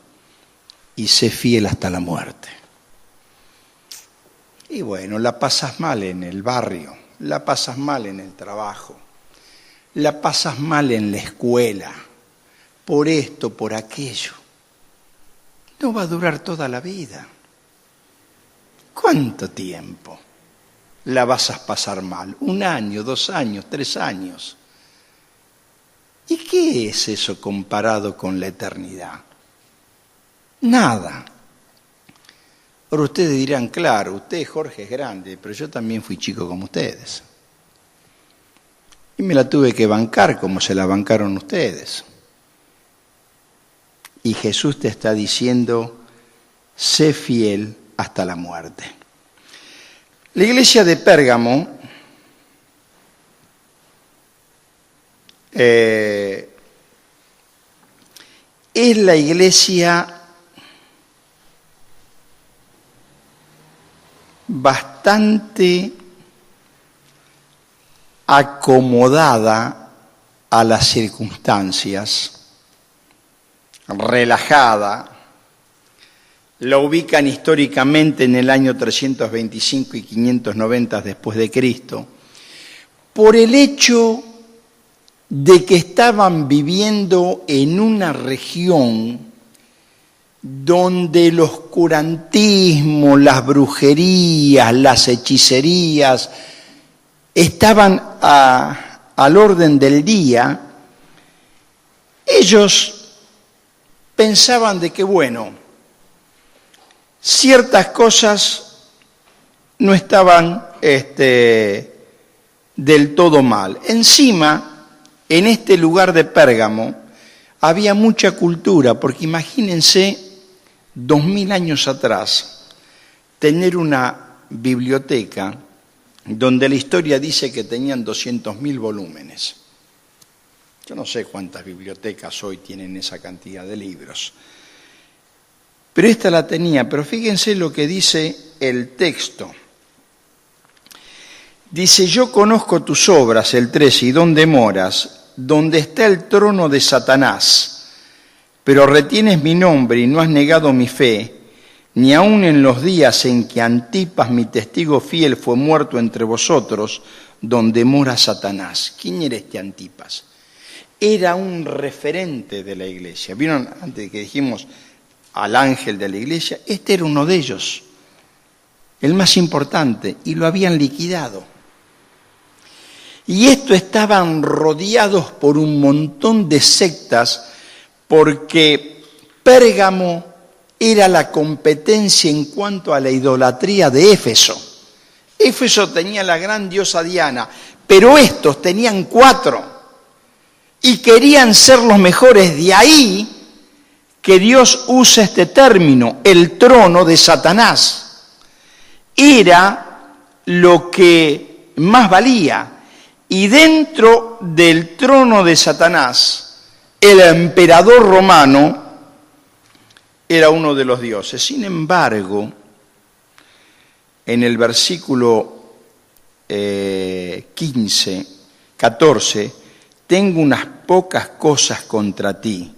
y sé fiel hasta la muerte. Y bueno, la pasas mal en el barrio, la pasas mal en el trabajo, la pasas mal en la escuela, por esto, por aquello. No va a durar toda la vida. ¿Cuánto tiempo la vas a pasar mal? 1 año, 2 años, 3 años. ¿Y qué es eso comparado con la eternidad? Nada. Ahora ustedes dirán, claro, usted, Jorge, es grande, pero yo también fui chico como ustedes. Y me la tuve que bancar como se la bancaron ustedes. Y Jesús te está diciendo, sé fiel hasta la muerte. La iglesia de Pérgamo es la iglesia bastante acomodada a las circunstancias, relajada. La ubican históricamente en el año 325 y 590 después de Cristo, por el hecho de que estaban viviendo en una región donde el oscurantismo, las brujerías, las hechicerías estaban al orden del día. Ellos pensaban de que, bueno, ciertas cosas no estaban del todo mal. Encima, en este lugar de Pérgamo había mucha cultura, porque imagínense 2000 años atrás tener una biblioteca donde la historia dice que tenían 200.000 volúmenes. Yo no sé cuántas bibliotecas hoy tienen esa cantidad de libros. Pero esta la tenía, pero fíjense lo que dice el texto. Dice, yo conozco tus obras, el 13, y dónde moras, donde está el trono de Satanás, pero retienes mi nombre y no has negado mi fe, ni aun en los días en que Antipas, mi testigo fiel, fue muerto entre vosotros, donde mora Satanás. ¿Quién era este Antipas? Era un referente de la iglesia. ¿Vieron antes de que dijimos al ángel de la iglesia? Este era uno de ellos, el más importante, y lo habían liquidado. Y estos estaban rodeados por un montón de sectas porque Pérgamo era la competencia en cuanto a la idolatría de Éfeso. Éfeso tenía la gran diosa Diana, pero estos tenían 4 y querían ser los mejores. De ahí que Dios usa este término, el trono de Satanás. Era lo que más valía. Y dentro del trono de Satanás, el emperador romano era uno de los dioses. Sin embargo, en el versículo 14, tengo unas pocas cosas contra ti,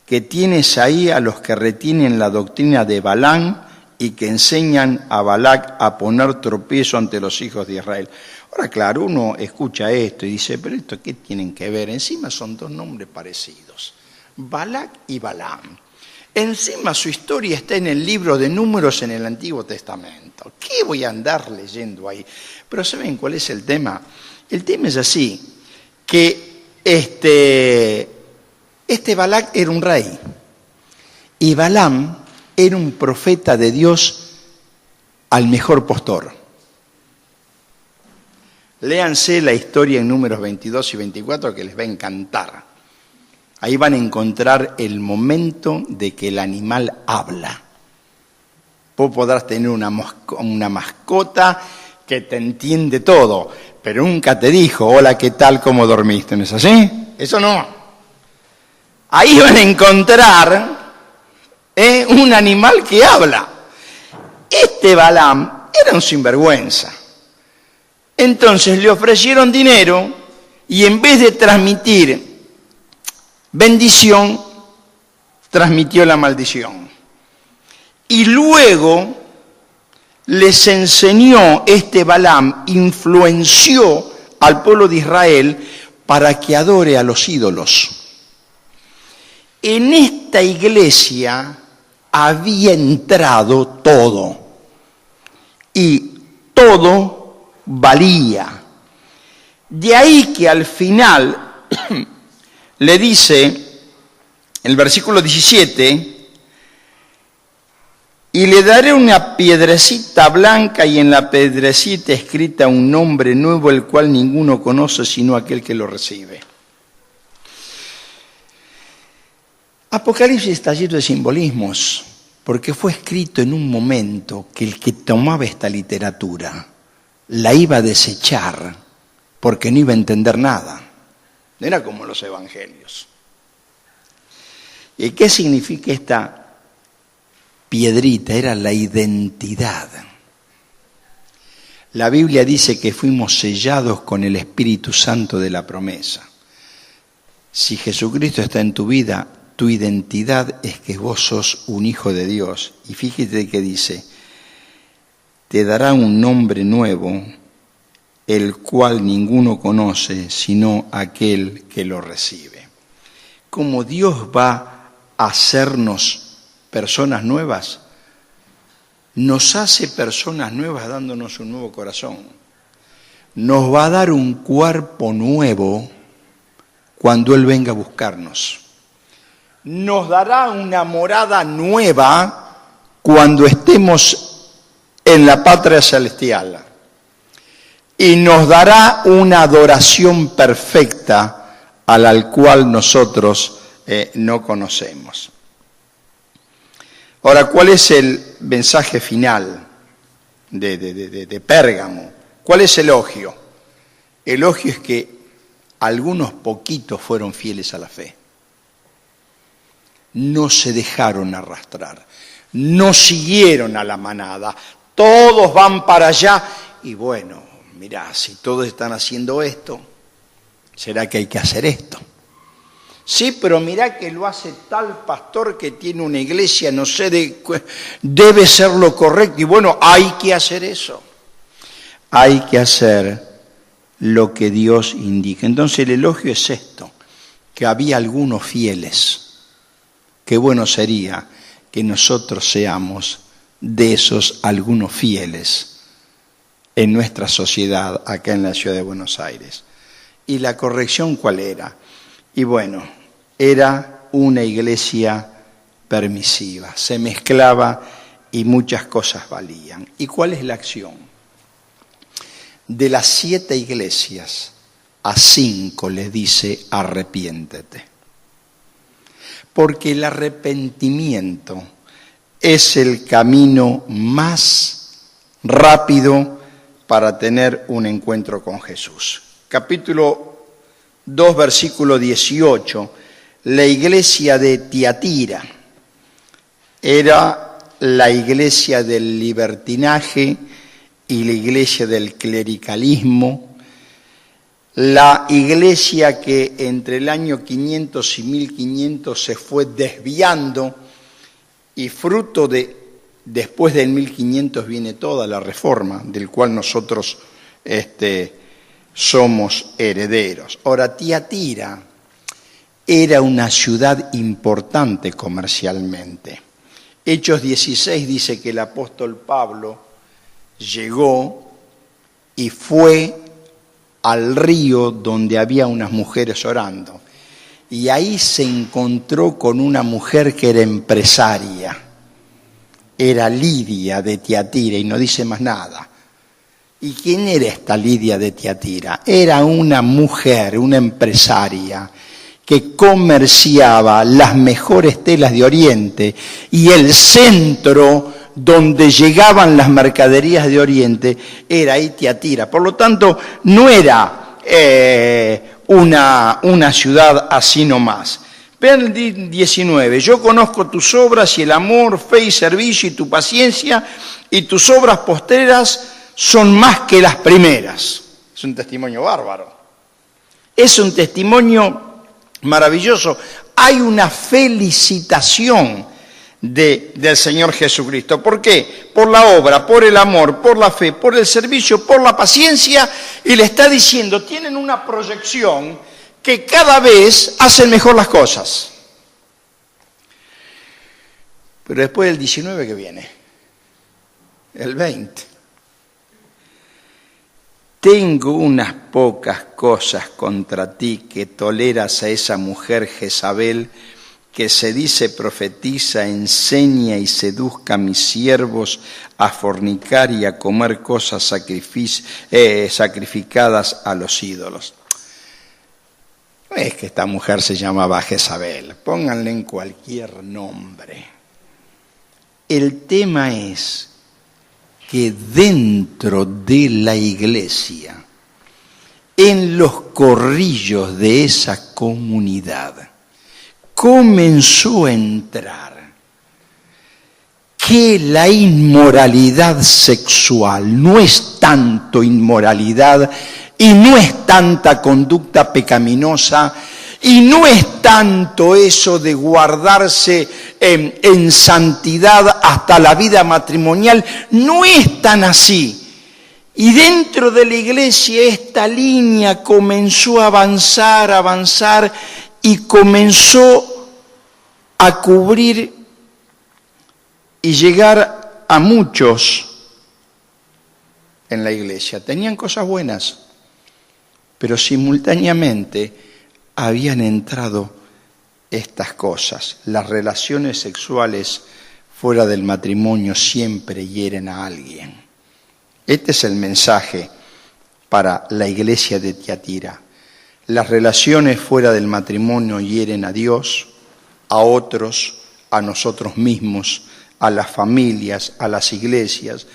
que tienes ahí a los que retienen la doctrina de Balaam y que enseñan a Balac a poner tropiezo ante los hijos de Israel. Ahora, claro, uno escucha esto y dice, pero ¿esto qué tienen que ver? Encima son 2 nombres parecidos, Balac y Balaam. Encima su historia está en el libro de Números en el Antiguo Testamento. ¿Qué voy a andar leyendo ahí? Pero ¿saben cuál es el tema? El tema es así, que este Balac era un rey y Balaam era un profeta de Dios al mejor postor. Léanse la historia en Números 22 y 24 que les va a encantar. Ahí van a encontrar el momento de que el animal habla. Vos podrás tener una mascota que te entiende todo, pero nunca te dijo, hola, ¿qué tal? ¿Cómo dormiste? ¿No es así? Eso no. Ahí van a encontrar un animal que habla. Este Balaam era un sinvergüenza. Entonces le ofrecieron dinero y en vez de transmitir bendición, transmitió la maldición. Y luego les enseñó, este Balaam influenció al pueblo de Israel para que adore a los ídolos. En esta iglesia había entrado todo y todo valía. De ahí que al final le dice el versículo 17, y le daré una piedrecita blanca y en la piedrecita escrita un nombre nuevo, el cual ninguno conoce sino aquel que lo recibe. Apocalipsis está lleno de simbolismos, porque fue escrito en un momento que el que tomaba esta literatura la iba a desechar porque no iba a entender nada. No era como los evangelios. ¿Y qué significa esta piedrita? Era la identidad. La Biblia dice que fuimos sellados con el Espíritu Santo de la promesa. Si Jesucristo está en tu vida, tu identidad es que vos sos un hijo de Dios. Y fíjate que dice, te dará un nombre nuevo, el cual ninguno conoce, sino aquel que lo recibe. Como Dios va a hacernos personas nuevas, nos hace personas nuevas dándonos un nuevo corazón. Nos va a dar un cuerpo nuevo cuando Él venga a buscarnos. Nos dará una morada nueva cuando estemos en la patria celestial. Y nos dará una adoración perfecta a la cual nosotros no conocemos. Ahora, ¿cuál es el mensaje final de Pérgamo? ¿Cuál es el elogio? El elogio es que algunos poquitos fueron fieles a la fe. No se dejaron arrastrar, no siguieron a la manada, todos van para allá y bueno, mirá, si todos están haciendo esto, ¿será que hay que hacer esto? Sí, pero mirá que lo hace tal pastor que tiene una iglesia, no sé, debe ser lo correcto. Y bueno, hay que hacer eso. Hay que hacer lo que Dios indica. Entonces el elogio es esto, que había algunos fieles. Qué bueno sería que nosotros seamos de esos algunos fieles en nuestra sociedad acá en la ciudad de Buenos Aires. ¿Y la corrección cuál era? Y bueno, era una iglesia permisiva, se mezclaba y muchas cosas valían. ¿Y cuál es la acción? De las 7 iglesias, a 5 les dice arrepiéntete. Porque el arrepentimiento es el camino más rápido para tener un encuentro con Jesús. Capítulo 2, versículo 18, la iglesia de Tiatira era la iglesia del libertinaje y la iglesia del clericalismo, la iglesia que entre el año 500 y 1500 se fue desviando y fruto de, después del 1500 viene toda la reforma, del cual nosotros somos herederos. Ahora, Tiatira era una ciudad importante comercialmente. Hechos 16 dice que el apóstol Pablo llegó y fue al río donde había unas mujeres orando. Y ahí se encontró con una mujer que era empresaria. Era Lidia de Tiatira y no dice más nada. ¿Y quién era esta Lidia de Tiatira? Era una mujer, una empresaria que comerciaba las mejores telas de Oriente y el centro donde llegaban las mercaderías de Oriente era ahí Tiatira. Por lo tanto, no era una ciudad así nomás. Vean el 19, yo conozco tus obras y el amor, fe y servicio y tu paciencia y tus obras postreras son más que las primeras. Es un testimonio bárbaro. Es un testimonio maravilloso. Hay una felicitación del Señor Jesucristo. ¿Por qué? Por la obra, por el amor, por la fe, por el servicio, por la paciencia. Y le está diciendo, tienen una proyección que cada vez hacen mejor las cosas. Pero después del 19 que viene, el 20. Tengo unas pocas cosas contra ti que toleras a esa mujer Jezabel que se dice profetiza, enseña y seduzca a mis siervos a fornicar y a comer cosas sacrificadas a los ídolos. No es que esta mujer se llamaba Jezabel, pónganle en cualquier nombre. El tema es que dentro de la iglesia, en los corrillos de esa comunidad, comenzó a entrar que la inmoralidad sexual no es tanto inmoralidad y no es tanta conducta pecaminosa y no es tanto eso de guardarse en santidad hasta la vida matrimonial, no es tan así. Y dentro de la iglesia esta línea comenzó a avanzar y comenzó a cubrir y llegar a muchos en la iglesia. Tenían cosas buenas, pero simultáneamente habían entrado estas cosas. Las relaciones sexuales fuera del matrimonio siempre hieren a alguien. Este es el mensaje para la iglesia de Tiatira. Las relaciones fuera del matrimonio hieren a Dios, a otros, a nosotros mismos, a las familias, a las iglesias.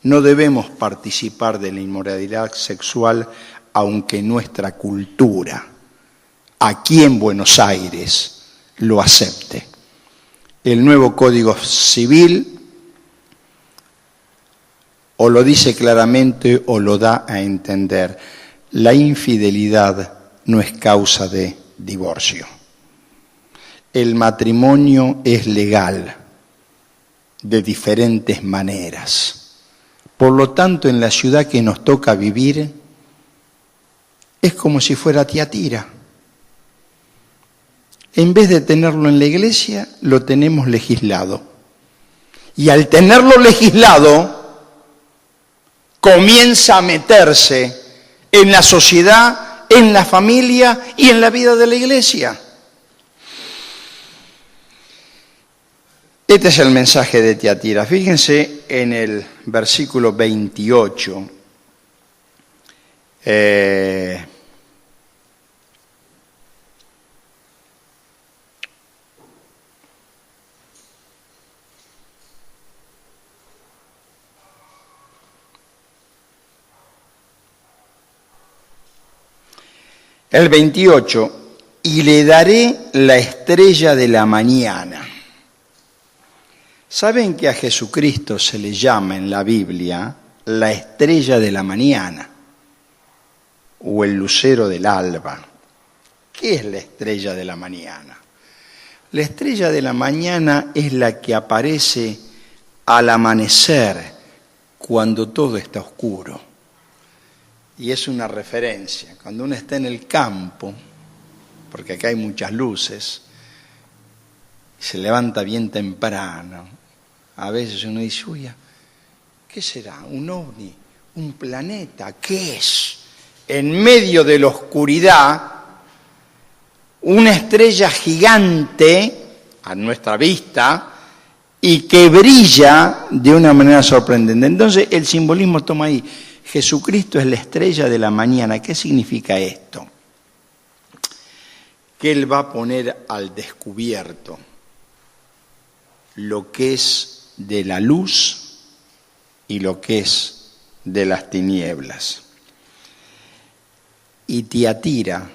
No debemos participar de la inmoralidad sexual, aunque nuestra cultura, aquí en Buenos Aires, lo acepte. El nuevo Código Civil o lo dice claramente o lo da a entender. La infidelidad no es causa de divorcio. El matrimonio es legal de diferentes maneras. Por lo tanto, en la ciudad que nos toca vivir, es como si fuera Tiatira. En vez de tenerlo en la iglesia, lo tenemos legislado. Y al tenerlo legislado, comienza a meterse en la sociedad, en la familia y en la vida de la iglesia. Este es el mensaje de Tiatira. Fíjense en el versículo 28. El 28, y le daré la estrella de la mañana. ¿Saben que a Jesucristo se le llama en la Biblia la estrella de la mañana o el lucero del alba? ¿Qué es la estrella de la mañana? La estrella de la mañana es la que aparece al amanecer, cuando todo está oscuro. Y es una referencia. Cuando uno está en el campo, porque acá hay muchas luces, se levanta bien temprano, a veces uno dice, uy, ¿qué será? ¿Un ovni? ¿Un planeta? ¿Qué es? En medio de la oscuridad, una estrella gigante a nuestra vista y que brilla de una manera sorprendente. Entonces el simbolismo toma ahí. Jesucristo es la estrella de la mañana. ¿Qué significa esto? Que Él va a poner al descubierto lo que es de la luz y lo que es de las tinieblas. Y Tiatira,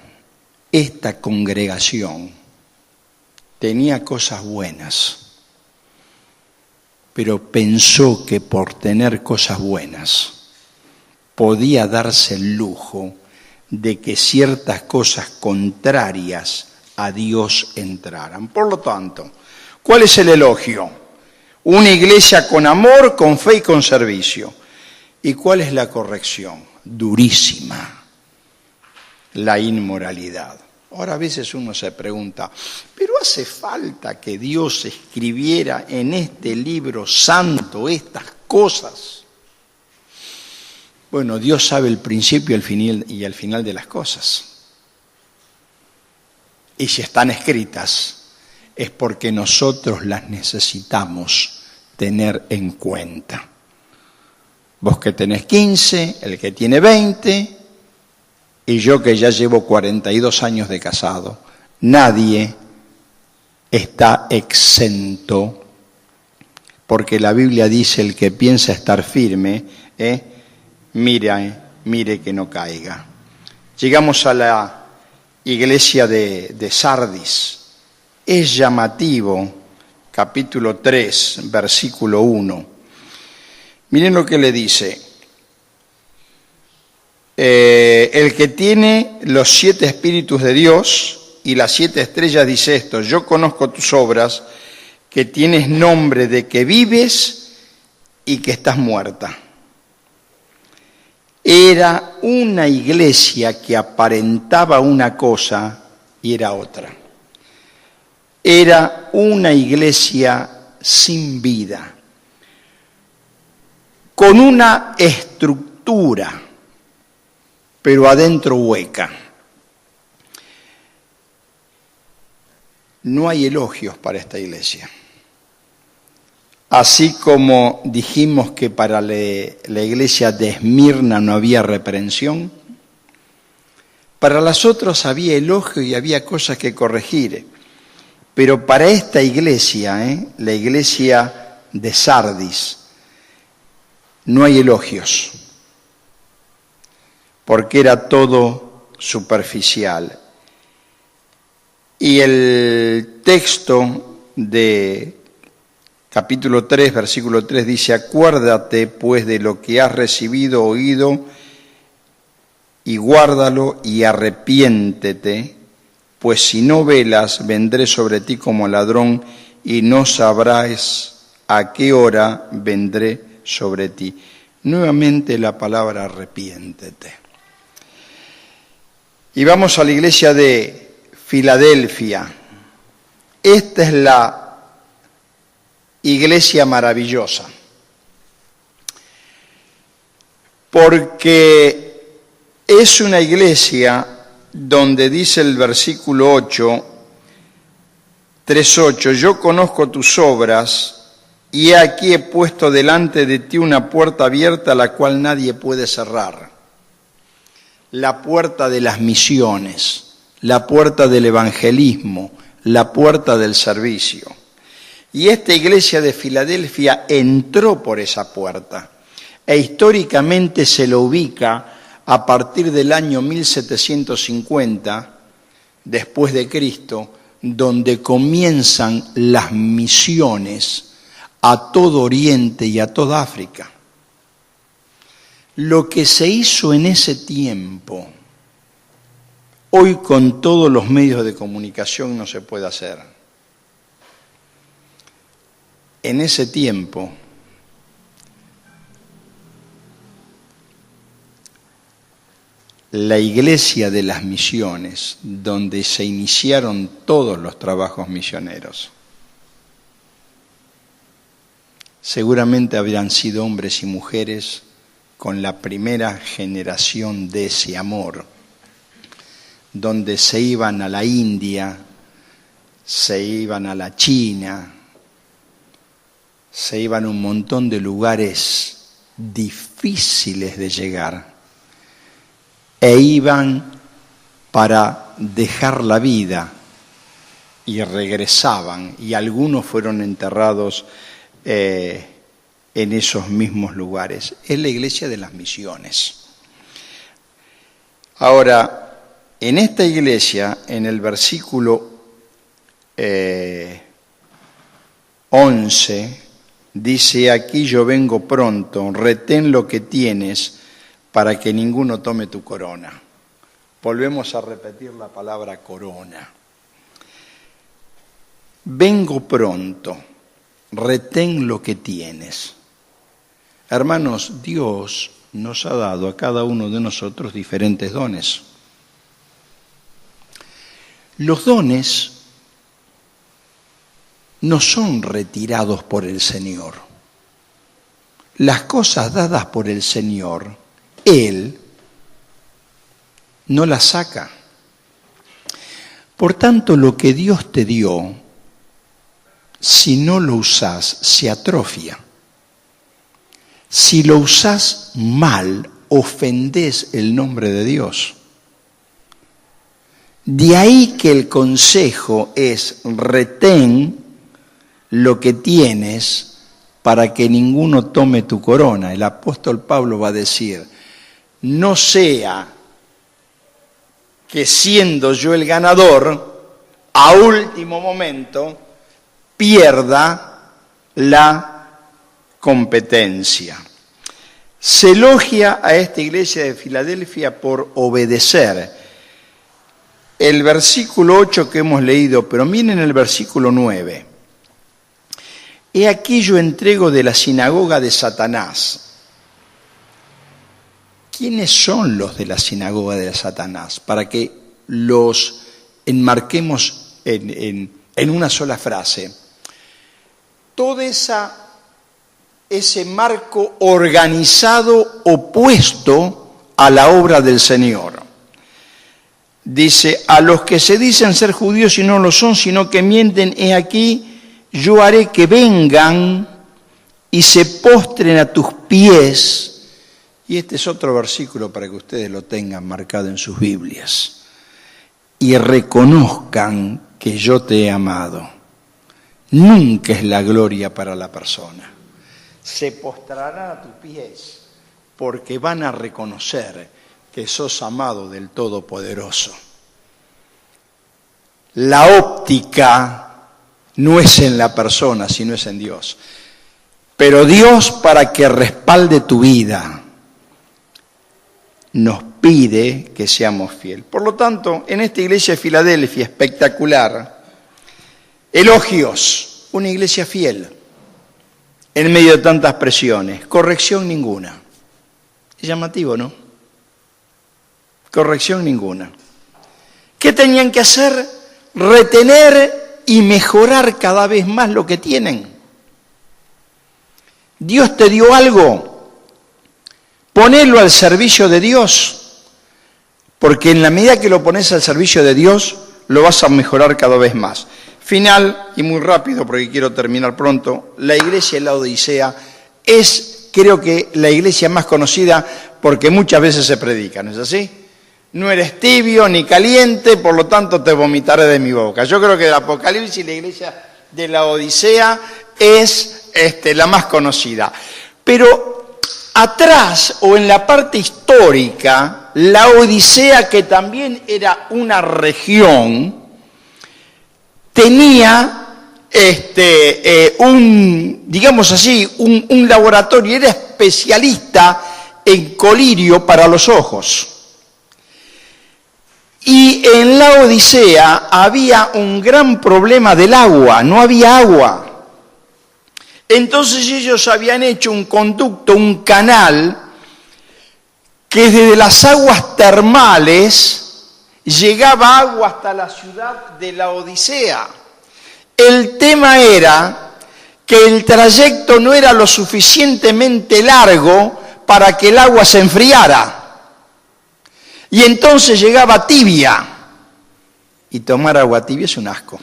esta congregación, tenía cosas buenas, pero pensó que por tener cosas buenas podía darse el lujo de que ciertas cosas contrarias a Dios entraran. Por lo tanto, ¿cuál es el elogio? Una iglesia con amor, con fe y con servicio. ¿Y cuál es la corrección? Durísima. La inmoralidad. Ahora a veces uno se pregunta, ¿pero hace falta que Dios escribiera en este libro santo estas cosas? Bueno, Dios sabe el principio y el final de las cosas. Y si están escritas, es porque nosotros las necesitamos tener en cuenta. Vos que tenés 15, el que tiene 20, y yo que ya llevo 42 años de casado, nadie está exento, porque la Biblia dice, el que piensa estar firme, mire que no caiga. Llegamos a la iglesia de Sardis. Es llamativo, capítulo 3, versículo 1. Miren lo que le dice. El que tiene los 7 espíritus de Dios y las 7 estrellas dice esto: yo conozco tus obras, que tienes nombre de que vives y que estás muerta. Era una iglesia que aparentaba una cosa y era otra. Era una iglesia sin vida, con una estructura, pero adentro hueca. No hay elogios para esta iglesia. Así como dijimos que para la iglesia de Esmirna no había reprensión, para las otras había elogio y había cosas que corregir. Pero para esta iglesia, la iglesia de Sardis, no hay elogios, porque era todo superficial. Y el texto de capítulo 3, versículo 3 dice: acuérdate pues de lo que has recibido, oído, y guárdalo y arrepiéntete, pues si no velas, vendré sobre ti como ladrón y no sabrás a qué hora vendré sobre ti. Nuevamente la palabra arrepiéntete. Y vamos a la iglesia de Filadelfia. Esta es la iglesia maravillosa. porque es una iglesia donde dice el versículo 8, 3:8, yo conozco tus obras y he aquí he puesto delante de ti una puerta abierta la cual nadie puede cerrar. La puerta de las misiones, la puerta del evangelismo, la puerta del servicio. Y esta iglesia de Filadelfia entró por esa puerta e históricamente se lo ubica a partir del año 1750 después de Cristo, donde comienzan las misiones a todo Oriente y a toda África. Lo que se hizo en ese tiempo, hoy con todos los medios de comunicación no se puede hacer. En ese tiempo, la iglesia de las misiones, donde se iniciaron todos los trabajos misioneros, seguramente habrían sido hombres y mujeres con la primera generación de ese amor, donde se iban a la India, se iban a la China, se iban a un montón de lugares difíciles de llegar, e iban para dejar la vida y regresaban, y algunos fueron enterrados en esos mismos lugares. Es la iglesia de las misiones. Ahora, en esta iglesia, en el versículo 11, dice, aquí yo vengo pronto, retén lo que tienes para que ninguno tome tu corona. Volvemos a repetir la palabra corona. Vengo pronto, retén lo que tienes. Hermanos, Dios nos ha dado a cada uno de nosotros diferentes dones. Los dones no son retirados por el Señor. Las cosas dadas por el Señor, Él no las saca. Por tanto, lo que Dios te dio, si no lo usás, se atrofia. Si lo usás mal, ofendés el nombre de Dios. De ahí que el consejo es retén lo que tienes para que ninguno tome tu corona. El apóstol Pablo va a decir, no sea que siendo yo el ganador, a último momento pierda la competencia. Se elogia a esta iglesia de Filadelfia por obedecer. El versículo 8 que hemos leído, pero miren el versículo 9. He aquí yo entrego de la sinagoga de Satanás. ¿Quiénes son los de la sinagoga de Satanás? Para que los enmarquemos en una sola frase. Todo ese marco organizado opuesto a la obra del Señor. Dice, a los que se dicen ser judíos y no lo son, sino que mienten, he aquí, yo haré que vengan y se postren a tus pies. Y este es otro versículo para que ustedes lo tengan marcado en sus Biblias. Y reconozcan que yo te he amado. Nunca es la gloria para la persona. Se postrarán a tus pies porque van a reconocer que sos amado del Todopoderoso. La óptica no es en la persona, sino es en Dios. Pero Dios, para que respalde tu vida, nos pide que seamos fieles. Por lo tanto, en esta iglesia de Filadelfia, espectacular, elogios, una iglesia fiel, en medio de tantas presiones, corrección ninguna. Es llamativo, ¿no? Corrección ninguna. ¿Qué tenían que hacer? Retener y mejorar cada vez más lo que tienen. Dios te dio algo, Ponelo al servicio de Dios, porque en la medida que lo pones al servicio de Dios, lo vas a mejorar cada vez más. Final, y muy rápido porque quiero terminar pronto, la iglesia de la Odisea es, creo que, la iglesia más conocida porque muchas veces se predica, ¿no es así? No eres tibio ni caliente, por lo tanto te vomitaré de mi boca. Yo creo que el Apocalipsis, la iglesia de la Odisea, es la más conocida. Pero atrás, o en la parte histórica, la Odisea, que también era una región, tenía digamos así, un laboratorio, era especialista en colirio para los ojos. Y en la Odisea había un gran problema del agua, no había agua. Entonces ellos habían hecho un conducto, un canal, que desde las aguas termales llegaba agua hasta la ciudad de la Odisea. El tema era que el trayecto no era lo suficientemente largo para que el agua se enfriara. Y entonces llegaba tibia. Y tomar agua tibia es un asco.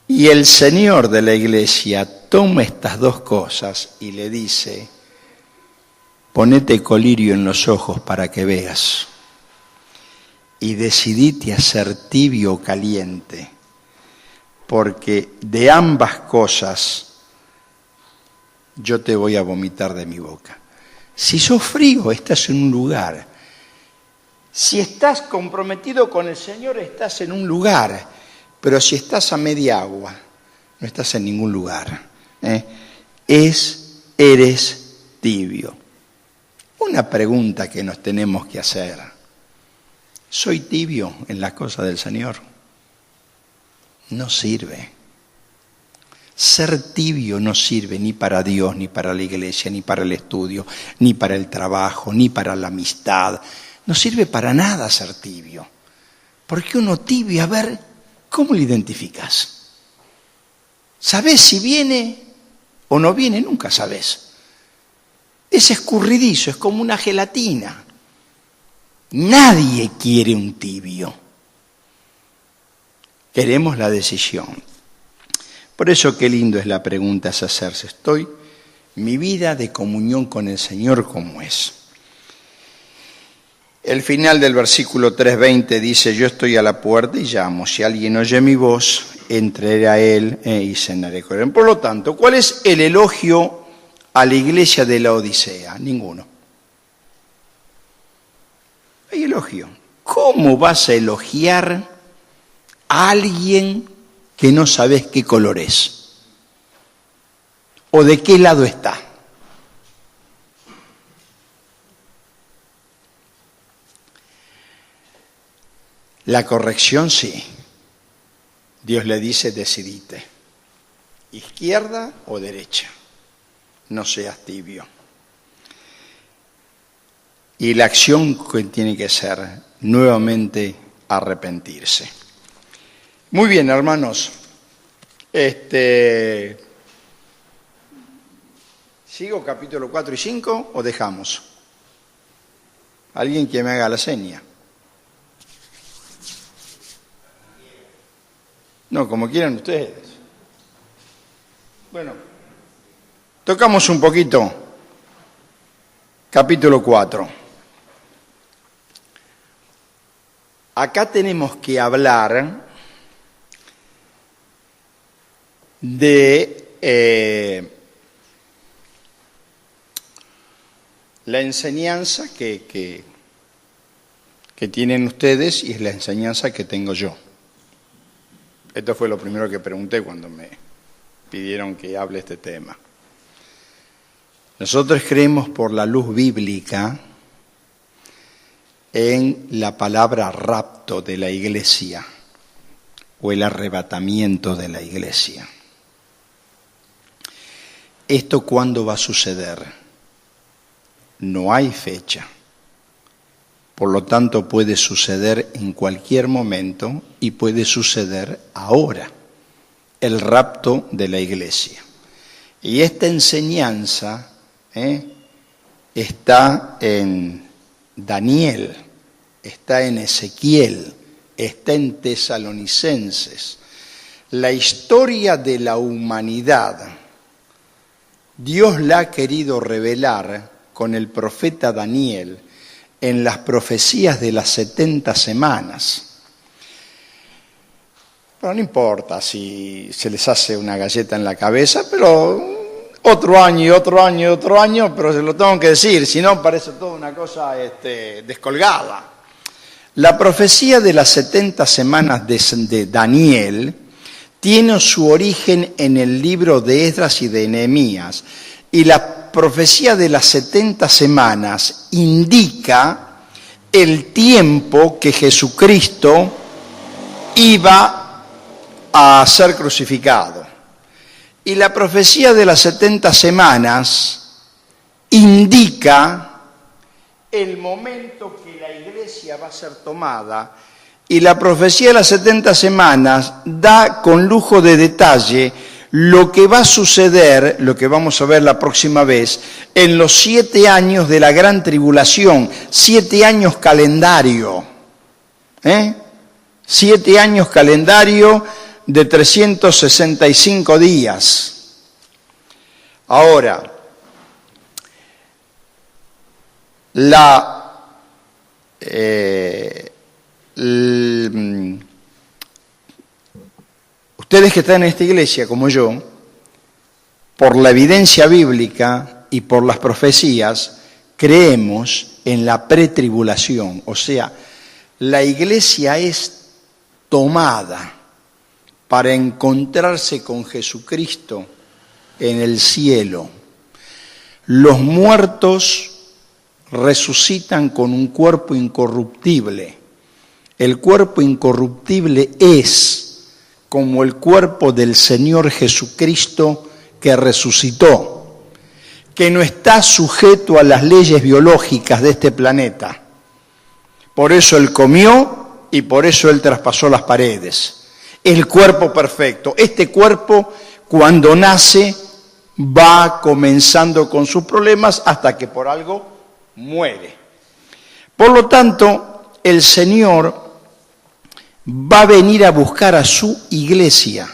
Y el Señor de la iglesia toma estas dos cosas y le dice: ponete colirio en los ojos para que veas. Y decidite a ser tibio o caliente, porque de ambas cosas yo te voy a vomitar de mi boca. Si sos frío, estás en un lugar. Si estás comprometido con el Señor, estás en un lugar. Pero si estás a media agua, no estás en ningún lugar. Eres tibio. Una pregunta que nos tenemos que hacer: ¿soy tibio en las cosas del Señor? No sirve. Ser tibio no sirve ni para Dios, ni para la iglesia, ni para el estudio, ni para el trabajo, ni para la amistad. No sirve para nada ser tibio. Porque uno tibio, a ver, ¿cómo lo identificas? ¿Sabés si viene o no viene? Nunca sabés. Es escurridizo, es como una gelatina. Nadie quiere un tibio. Queremos la decisión. Por eso qué lindo es la pregunta, es hacerse: ¿estoy mi vida de comunión con el Señor cómo es? El final del versículo 3:20 dice: yo estoy a la puerta y llamo, si alguien oye mi voz, entraré a él y cenaré con él. Por lo tanto, ¿cuál es el elogio a la iglesia de la Odisea? Ninguno. Hay elogio. ¿Cómo vas a elogiar a alguien que no sabes qué color es o de qué lado está? La corrección sí. Dios le dice: decidite, izquierda o derecha, no seas tibio. Y la acción que tiene que ser nuevamente arrepentirse. Muy bien, hermanos. ¿Sigo capítulo 4 y 5 o dejamos? Alguien que me haga la seña. No, como quieran ustedes. Bueno, tocamos un poquito capítulo 4. Acá tenemos que hablar de la enseñanza que tienen ustedes y es la enseñanza que tengo yo. Esto fue lo primero que pregunté cuando me pidieron que hable este tema. Nosotros creemos por la luz bíblica en la palabra rapto de la iglesia o el arrebatamiento de la iglesia. ¿Esto cuándo va a suceder? No hay fecha. Por lo tanto, puede suceder en cualquier momento y puede suceder ahora, el rapto de la iglesia. Y esta enseñanza está en Daniel, está en Ezequiel, está en Tesalonicenses. La historia de la humanidad, Dios la ha querido revelar con el profeta Daniel en las profecías de las 70 semanas. Pero no importa si se les hace una galleta en la cabeza, pero otro año y otro año y otro año, pero se lo tengo que decir, si no parece toda una cosa descolgada. La profecía de las 70 semanas de Daniel tiene su origen en el libro de Esdras y de Nehemías, y la profecía de las 70 semanas indica el tiempo que Jesucristo iba a ser crucificado. Y la profecía de las 70 semanas indica el momento que la iglesia va a ser tomada, y la profecía de las 70 semanas da con lujo de detalle lo que va a suceder, lo que vamos a ver la próxima vez, en los 7 años de la gran tribulación, 7 años calendario, 7 años calendario de 365 días. Ahora, ustedes que están en esta iglesia, como yo, por la evidencia bíblica y por las profecías, creemos en la pretribulación. O sea, la iglesia es tomada para encontrarse con Jesucristo en el cielo. Los muertos resucitan con un cuerpo incorruptible. El cuerpo incorruptible es como el cuerpo del Señor Jesucristo que resucitó, que no está sujeto a las leyes biológicas de este planeta. Por eso Él comió y por eso Él traspasó las paredes. El cuerpo perfecto. Este cuerpo, cuando nace, va comenzando con sus problemas hasta que por algo muere. Por lo tanto, el Señor va a venir a buscar a su iglesia.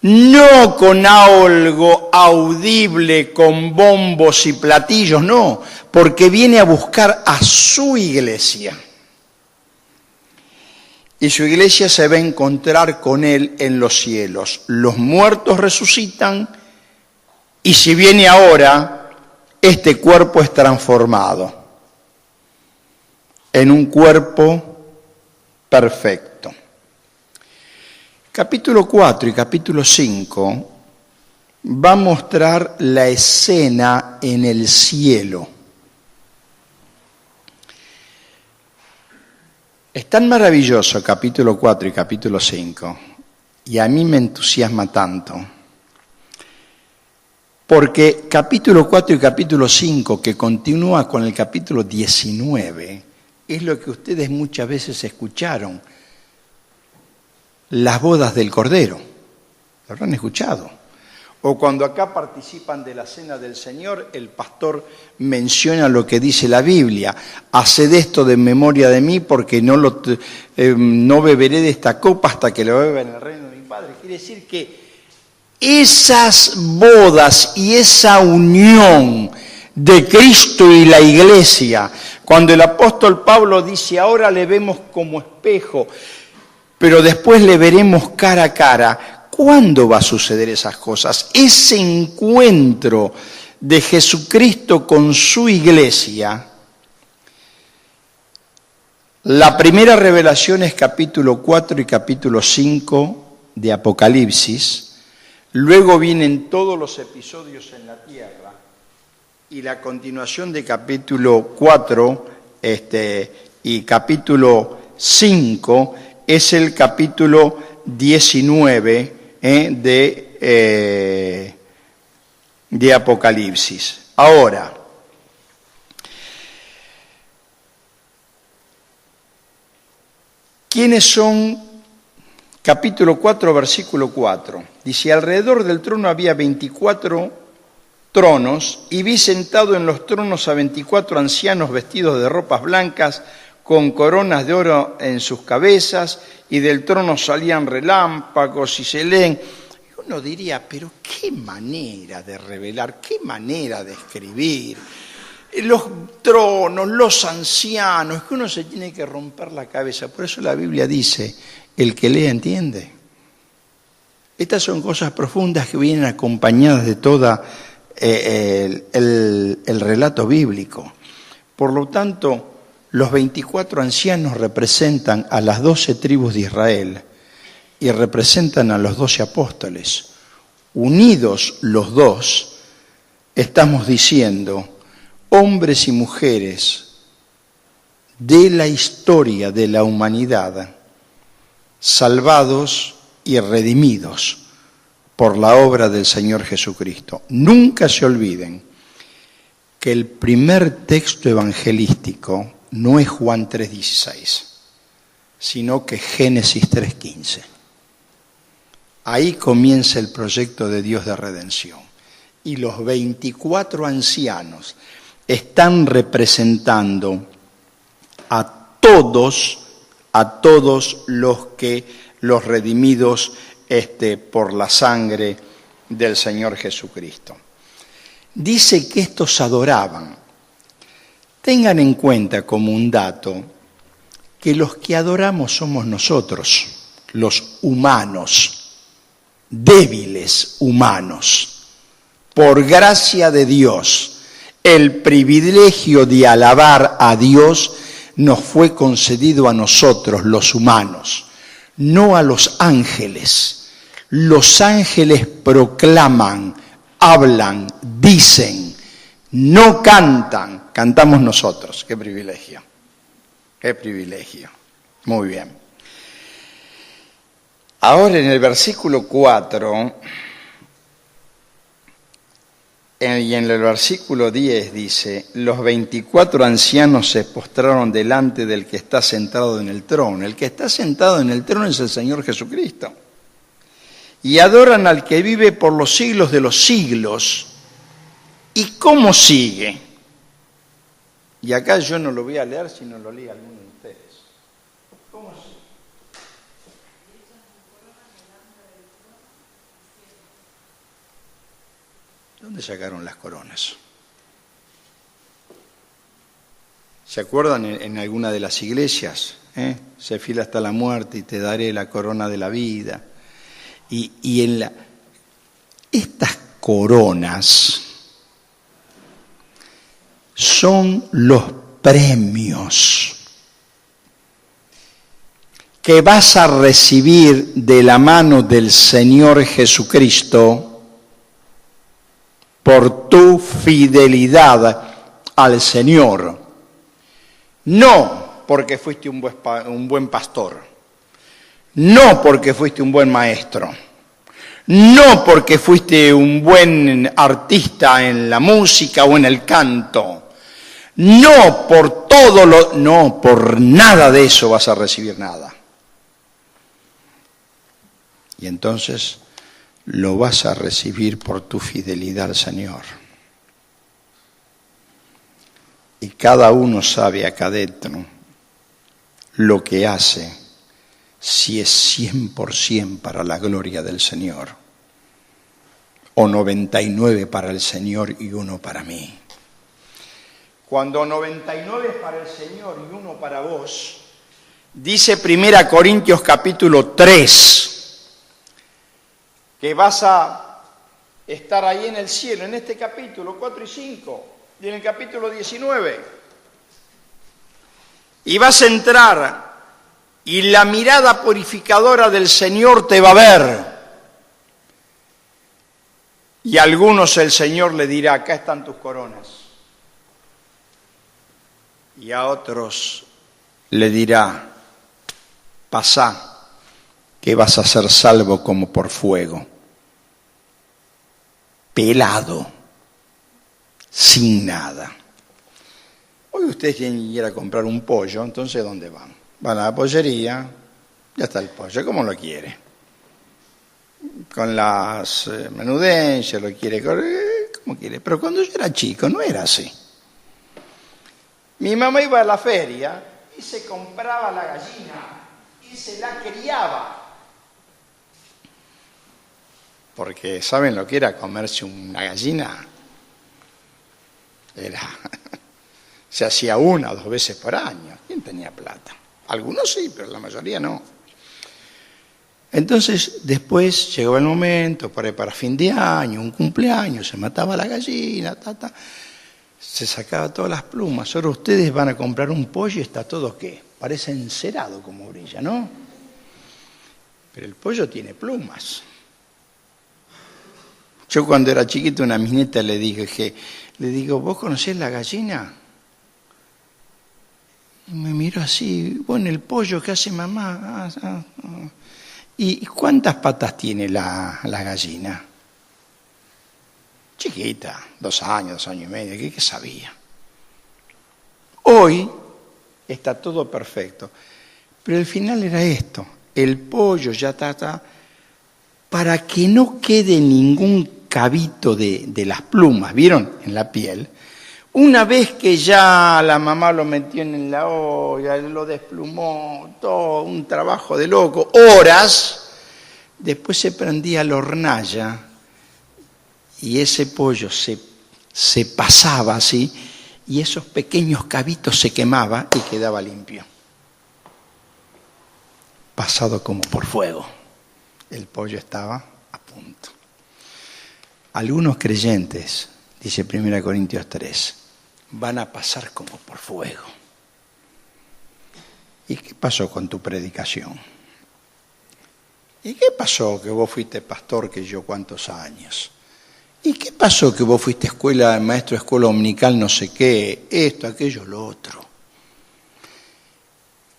No con algo audible, con bombos y platillos, no, porque viene a buscar a su iglesia. Y su iglesia se va a encontrar con Él en los cielos. Los muertos resucitan y si viene ahora, este cuerpo es transformado en un cuerpo perfecto. Capítulo 4 y capítulo 5 va a mostrar la escena en el cielo. Es tan maravilloso capítulo 4 y capítulo 5, y a mí me entusiasma tanto, porque capítulo 4 y capítulo 5, que continúa con el capítulo 19, es lo que ustedes muchas veces escucharon, las bodas del Cordero. ¿Lo habrán escuchado? O cuando acá participan de la cena del Señor, el pastor menciona lo que dice la Biblia. Haced esto de memoria de mí, porque no beberé de esta copa hasta que lo beba en el reino de mi Padre. Quiere decir que esas bodas y esa unión de Cristo y la iglesia, cuando el apóstol Pablo dice, ahora le vemos como espejo, pero después le veremos cara a cara. ¿Cuándo va a suceder esas cosas? Ese encuentro de Jesucristo con su iglesia. La primera revelación es capítulo 4 y capítulo 5 de Apocalipsis. Luego vienen todos los episodios en la tierra. Y la continuación de capítulo 4 y capítulo 5 es el capítulo 19 de Apocalipsis. Ahora, ¿quiénes son capítulo 4, versículo 4. Dice, alrededor del trono había 24 tronos, y vi sentado en los tronos a 24 ancianos vestidos de ropas blancas, con coronas de oro en sus cabezas, y del trono salían relámpagos y se leen. Uno diría, pero qué manera de revelar, qué manera de escribir. Los tronos, los ancianos, que uno se tiene que romper la cabeza. Por eso la Biblia dice, el que lee entiende. Estas son cosas profundas que vienen acompañadas de toda el relato bíblico. Por lo tanto, los 24 ancianos representan a las 12 tribus de Israel y representan a los 12 apóstoles. Unidos los dos, estamos diciendo, hombres y mujeres de la historia de la humanidad, salvados y redimidos por la obra del Señor Jesucristo. Nunca se olviden que el primer texto evangelístico no es Juan 3:16, sino que Génesis 3:15. Ahí comienza el proyecto de Dios de redención. Y los 24 ancianos están representando a todos los redimidos por la sangre del Señor Jesucristo. Dice que estos adoraban. Tengan en cuenta como un dato que los que adoramos somos nosotros, los humanos, débiles humanos. Por gracia de Dios, el privilegio de alabar a Dios nos fue concedido a nosotros, los humanos, no a los ángeles. Los ángeles proclaman, hablan, dicen, no cantan, cantamos nosotros. ¡Qué privilegio! ¡Qué privilegio! Muy bien. Ahora en el versículo 4 y en el versículo 10 dice, los 24 ancianos se postraron delante del que está sentado en el trono. El que está sentado en el trono es el Señor Jesucristo. Y adoran al que vive por los siglos de los siglos. ¿Y cómo sigue? Y acá yo no lo voy a leer si no lo lee alguno de ustedes. ¿Cómo sigue? ¿Dónde sacaron las coronas? ¿Se acuerdan en alguna de las iglesias? Se fila hasta la muerte y te daré la corona de la vida. Y en estas coronas son los premios que vas a recibir de la mano del Señor Jesucristo por tu fidelidad al Señor. No porque fuiste un buen pastor. No porque fuiste un buen maestro, no porque fuiste un buen artista en la música o en el canto, no por nada de eso vas a recibir nada. Y entonces lo vas a recibir por tu fidelidad al Señor. Y cada uno sabe acá adentro lo que hace, si es 100% para la gloria del Señor, o 99 para el Señor y 1 para mí. Cuando 99 es para el Señor y 1 para vos, dice 1 Corintios capítulo 3, que vas a estar ahí en el cielo, en este capítulo 4 y 5, y en el capítulo 19, y vas a entrar y la mirada purificadora del Señor te va a ver. Y a algunos el Señor le dirá, acá están tus coronas. Y a otros le dirá, pasá, que vas a ser salvo como por fuego. Pelado, sin nada. Hoy ustedes quieren ir a comprar un pollo, entonces ¿dónde van? Van a la pollería, Ya está el pollo, ¿cómo lo quiere? Con las menudencias, lo quiere, como quiere. Pero cuando yo era chico no era así. Mi mamá iba a la feria y se compraba la gallina y se la criaba. Porque ¿saben lo que era comerse una gallina? Se hacía 1 o 2 veces por año. ¿Quién tenía plata? Algunos sí, pero la mayoría no. Entonces, después llegó el momento, para fin de año, un cumpleaños, se mataba la gallina, se sacaba todas las plumas. Ahora ustedes van a comprar un pollo y está todo, ¿qué? Parece encerado como brilla, ¿no? Pero el pollo tiene plumas. Yo cuando era chiquito, una mis nietas le digo, ¿vos conocés la gallina? Y me miró así, bueno, el pollo que hace mamá. ¿Y cuántas patas tiene la gallina? Chiquita, 2 años, 2 años y medio, ¿qué sabía? Hoy está todo perfecto, pero el final era esto, el pollo ya está, para que no quede ningún cabito de las plumas, ¿vieron? En la piel. Una vez que ya la mamá lo metió en la olla, lo desplumó, todo un trabajo de loco, horas, después se prendía la hornalla y ese pollo se pasaba así y esos pequeños cabitos se quemaban y quedaba limpio. Pasado como por fuego. El pollo estaba a punto. Algunos creyentes, dice 1 Corintios 3, van a pasar como por fuego. ¿Y qué pasó con tu predicación? ¿Y qué pasó que vos fuiste pastor que yo cuántos años? ¿Y qué pasó que vos fuiste maestro de escuela dominical no sé qué, esto, aquello, lo otro?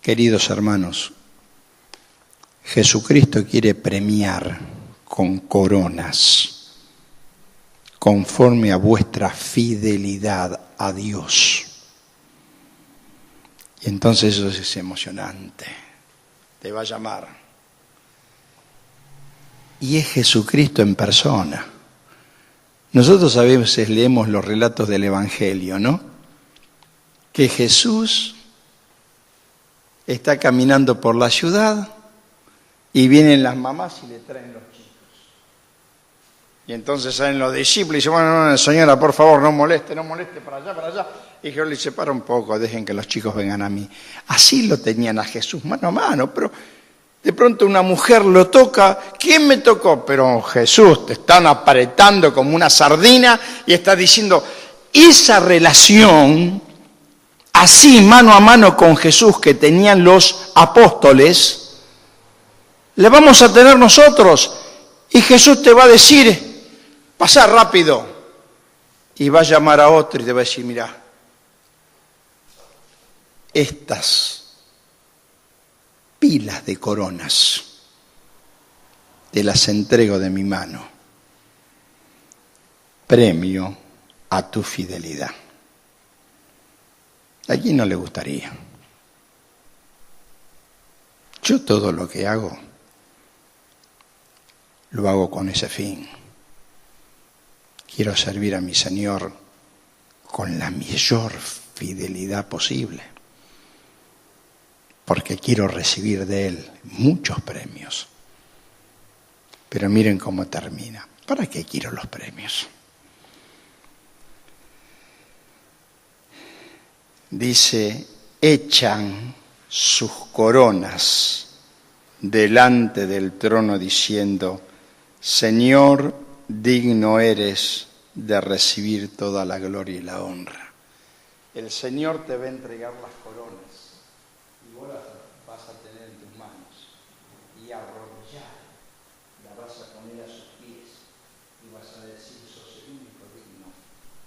Queridos hermanos, Jesucristo quiere premiar con coronas conforme a vuestra fidelidad a Dios. Y entonces eso es emocionante. Te va a llamar. Y es Jesucristo en persona. Nosotros a veces leemos los relatos del Evangelio, ¿no? Que Jesús está caminando por la ciudad y vienen las mamás y le traen los chicos. Y entonces salen los discípulos y dicen, bueno, no, señora, por favor, no moleste, para allá. Y Jesús le dice, para un poco, dejen que los chicos vengan a mí. Así lo tenían a Jesús mano a mano, pero de pronto una mujer lo toca. ¿Quién me tocó? Pero Jesús, te están apretando como una sardina y está diciendo, esa relación, así mano a mano con Jesús que tenían los apóstoles, la vamos a tener nosotros. Y Jesús te va a decir, pasá rápido. Y va a llamar a otro y te va a decir, mirá, estas pilas de coronas te las entrego de mi mano, premio a tu fidelidad. ¿A quién no le gustaría? Yo todo lo que hago, lo hago con ese fin. Quiero servir a mi Señor con la mayor fidelidad posible, porque quiero recibir de Él muchos premios. Pero miren cómo termina. ¿Para qué quiero los premios? Dice, echan sus coronas delante del trono diciendo, Señor, digno eres de recibir toda la gloria y la honra. El Señor te va a entregar las coronas y vos las vas a tener en tus manos y arrodillar, la vas a poner a sus pies y vas a decir, sos el único digno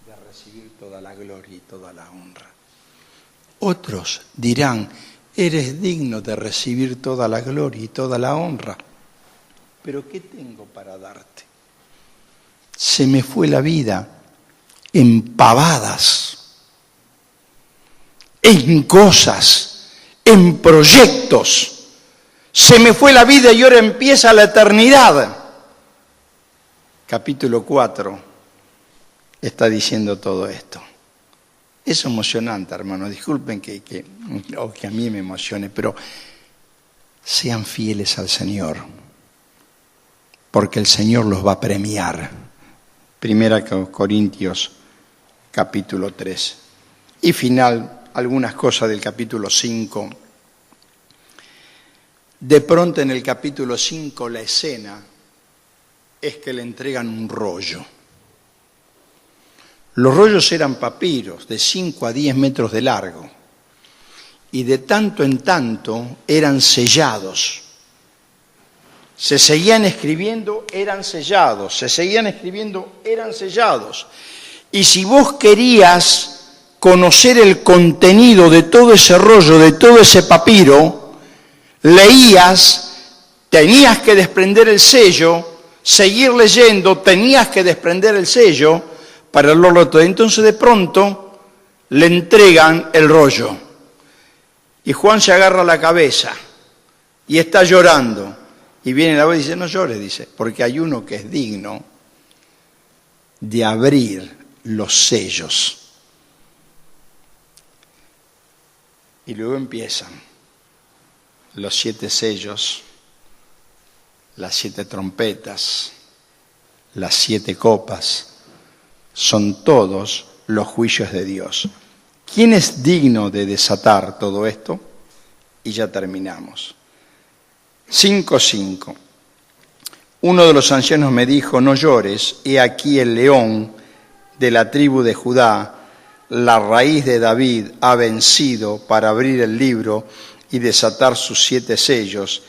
de recibir toda la gloria y toda la honra. Otros dirán, eres digno de recibir toda la gloria y toda la honra. Pero ¿qué tengo para darte? Se me fue la vida en pavadas, en cosas, en proyectos. Se me fue la vida y ahora empieza la eternidad. Capítulo 4 está diciendo todo esto. Es emocionante, hermano. Disculpen que a mí me emocione, pero sean fieles al Señor, porque el Señor los va a premiar. Primera Corintios, capítulo 3. Y final, algunas cosas del capítulo 5. De pronto en el capítulo 5 la escena es que le entregan un rollo. Los rollos eran papiros de 5 a 10 metros de largo y de tanto en tanto eran sellados. Se seguían escribiendo, eran sellados. Se seguían escribiendo, eran sellados. Y si vos querías conocer el contenido de todo ese rollo, de todo ese papiro, leías, tenías que desprender el sello, seguir leyendo, tenías que desprender el sello para leerlo todo. Entonces de pronto le entregan el rollo. Y Juan se agarra la cabeza y está llorando. Y viene la voz y dice, no llores, dice, porque hay uno que es digno de abrir los sellos. Y luego empiezan los 7 sellos, las 7 trompetas, las 7 copas. Son todos los juicios de Dios. ¿Quién es digno de desatar todo esto? Y ya terminamos. 5:5. Uno de los ancianos me dijo, no llores, he aquí el león de la tribu de Judá, la raíz de David, ha vencido para abrir el libro y desatar sus 7 sellos.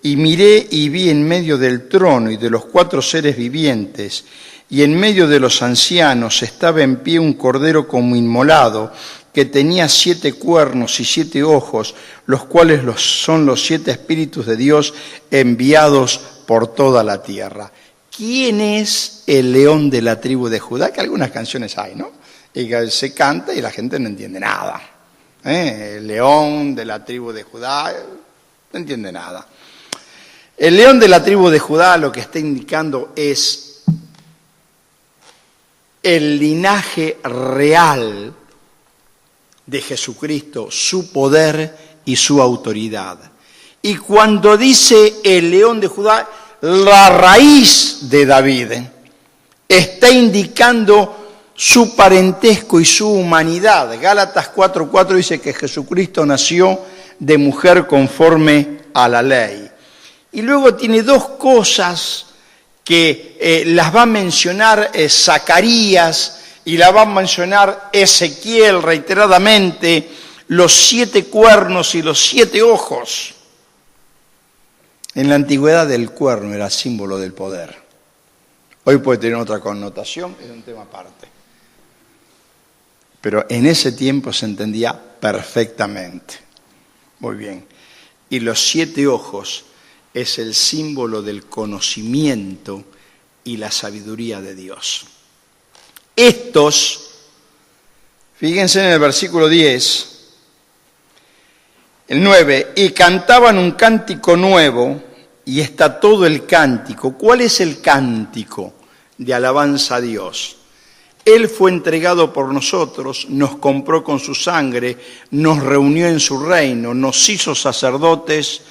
Y miré y vi en medio del trono y de los 4 seres vivientes, y en medio de los ancianos estaba en pie un cordero como inmolado, que tenía 7 cuernos y 7 ojos, los cuales son los 7 espíritus de Dios enviados por toda la tierra. ¿Quién es el león de la tribu de Judá? Que algunas canciones hay, ¿no? Y que se canta y la gente no entiende nada. El león de la tribu de Judá, no entiende nada. El león de la tribu de Judá lo que está indicando es el linaje real de Jesucristo, su poder y su autoridad. Y cuando dice el león de Judá, la raíz de David, está indicando su parentesco y su humanidad. Gálatas 4:4 dice que Jesucristo nació de mujer conforme a la ley. Y luego tiene 2 cosas que las va a mencionar Zacarías y la va a mencionar Ezequiel reiteradamente, los 7 cuernos y los 7 ojos. En la antigüedad el cuerno era símbolo del poder. Hoy puede tener otra connotación, es un tema aparte. Pero en ese tiempo se entendía perfectamente. Muy bien. Y los 7 ojos es el símbolo del conocimiento y la sabiduría de Dios. Estos, fíjense en el versículo 10, el 9, y cantaban un cántico nuevo, y está todo el cántico. ¿Cuál es el cántico de alabanza a Dios? Él fue entregado por nosotros, nos compró con su sangre, nos reunió en su reino, nos hizo sacerdotes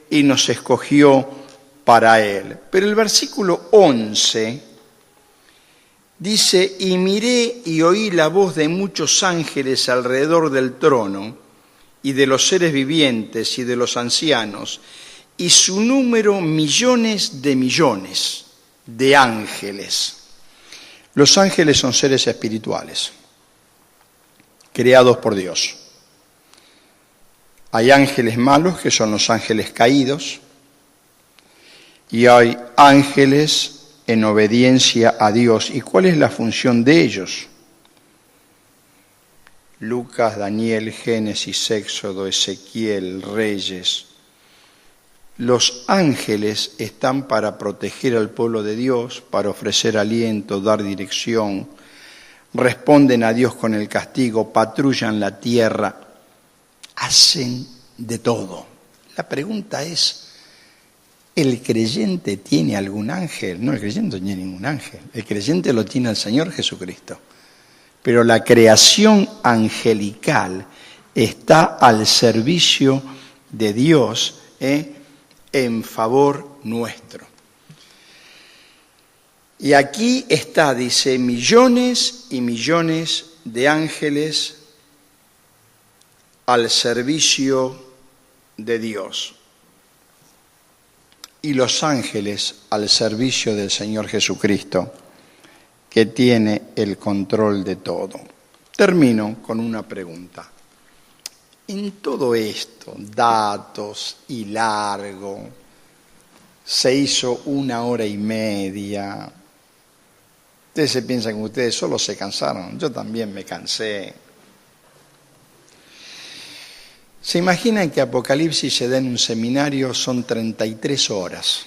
y nos escogió para Él. Pero el versículo 11 dice, y miré y oí la voz de muchos ángeles alrededor del trono, y de los seres vivientes y de los ancianos, y su número millones de ángeles. Los ángeles son seres espirituales, creados por Dios. Hay ángeles malos, que son los ángeles caídos, y hay ángeles en obediencia a Dios. ¿Y cuál es la función de ellos? Lucas, Daniel, Génesis, Éxodo, Ezequiel, Reyes. Los ángeles están para proteger al pueblo de Dios, para ofrecer aliento, dar dirección, responden a Dios con el castigo, patrullan la tierra, hacen de todo. La pregunta es, ¿el creyente tiene algún ángel? No, el creyente no tiene ningún ángel. El creyente lo tiene el Señor Jesucristo. Pero la creación angelical está al servicio de Dios en favor nuestro. Y aquí está, dice, millones y millones de ángeles al servicio de Dios. Y los ángeles al servicio del Señor Jesucristo, que tiene el control de todo. Termino con una pregunta. En todo esto, datos y largo, se hizo 1 hora y media. Ustedes se piensan que ustedes solo se cansaron. Yo también me cansé. ¿Se imaginan que Apocalipsis se da en un seminario? Son 33 horas.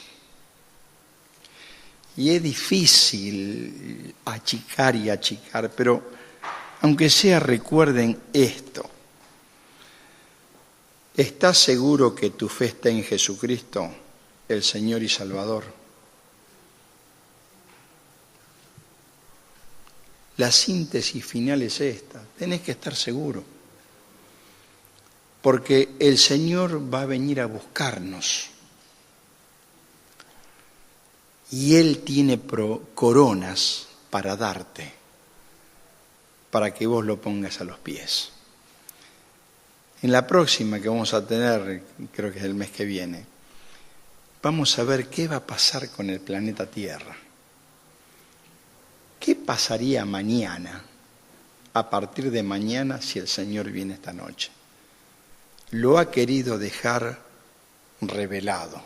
Y es difícil achicar, pero aunque sea recuerden esto. ¿Estás seguro que tu fe está en Jesucristo, el Señor y Salvador? La síntesis final es esta, tenés que estar seguro. Porque el Señor va a venir a buscarnos. Y Él tiene coronas para darte, para que vos lo pongas a los pies. En la próxima que vamos a tener, creo que es el mes que viene, vamos a ver qué va a pasar con el planeta Tierra. ¿Qué pasaría mañana, a partir de mañana, si el Señor viene esta noche? Lo ha querido dejar revelado,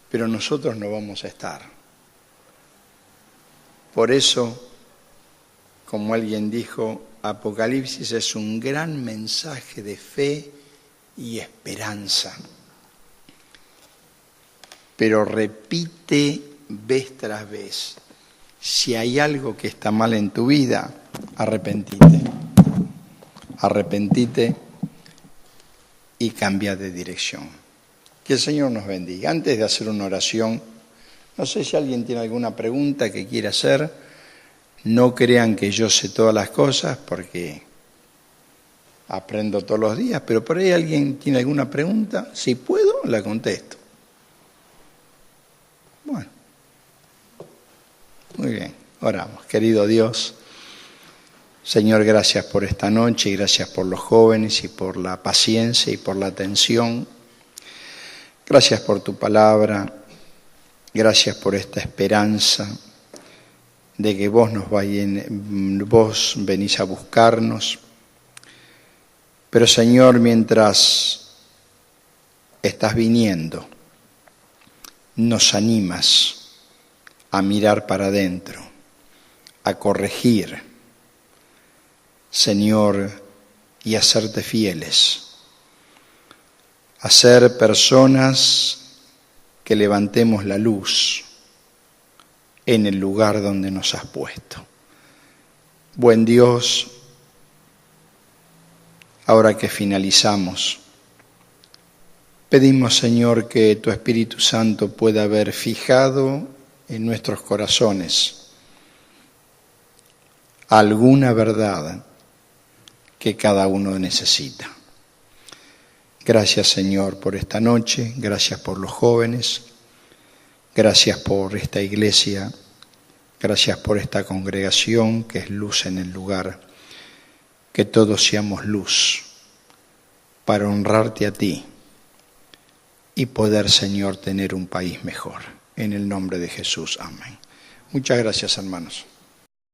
pero nosotros no vamos a estar. Por eso, como alguien dijo, Apocalipsis es un gran mensaje de fe y esperanza. Pero repite vez tras vez, si hay algo que está mal en tu vida, arrepentite. Arrepentite y cambia de dirección. Que el Señor nos bendiga. Antes de hacer una oración, no sé si alguien tiene alguna pregunta que quiera hacer. No crean que yo sé todas las cosas porque aprendo todos los días, pero por ahí alguien tiene alguna pregunta, si puedo, la contesto. Bueno, muy bien, oramos. Querido Dios, Señor, gracias por esta noche y gracias por los jóvenes y por la paciencia y por la atención. Gracias por tu palabra, gracias por esta esperanza de que vos vos venís a buscarnos. Pero Señor, mientras estás viniendo, nos animas a mirar para adentro, a corregir, Señor, y a serte fieles, a ser personas que levantemos la luz en el lugar donde nos has puesto. Buen Dios, ahora que finalizamos, pedimos, Señor, que tu Espíritu Santo pueda haber fijado en nuestros corazones alguna verdad que cada uno necesita. Gracias, Señor, por esta noche, gracias por los jóvenes, gracias por esta iglesia, gracias por esta congregación que es luz en el lugar, que todos seamos luz para honrarte a ti y poder, Señor, tener un país mejor. En el nombre de Jesús, amén. Muchas gracias, hermanos.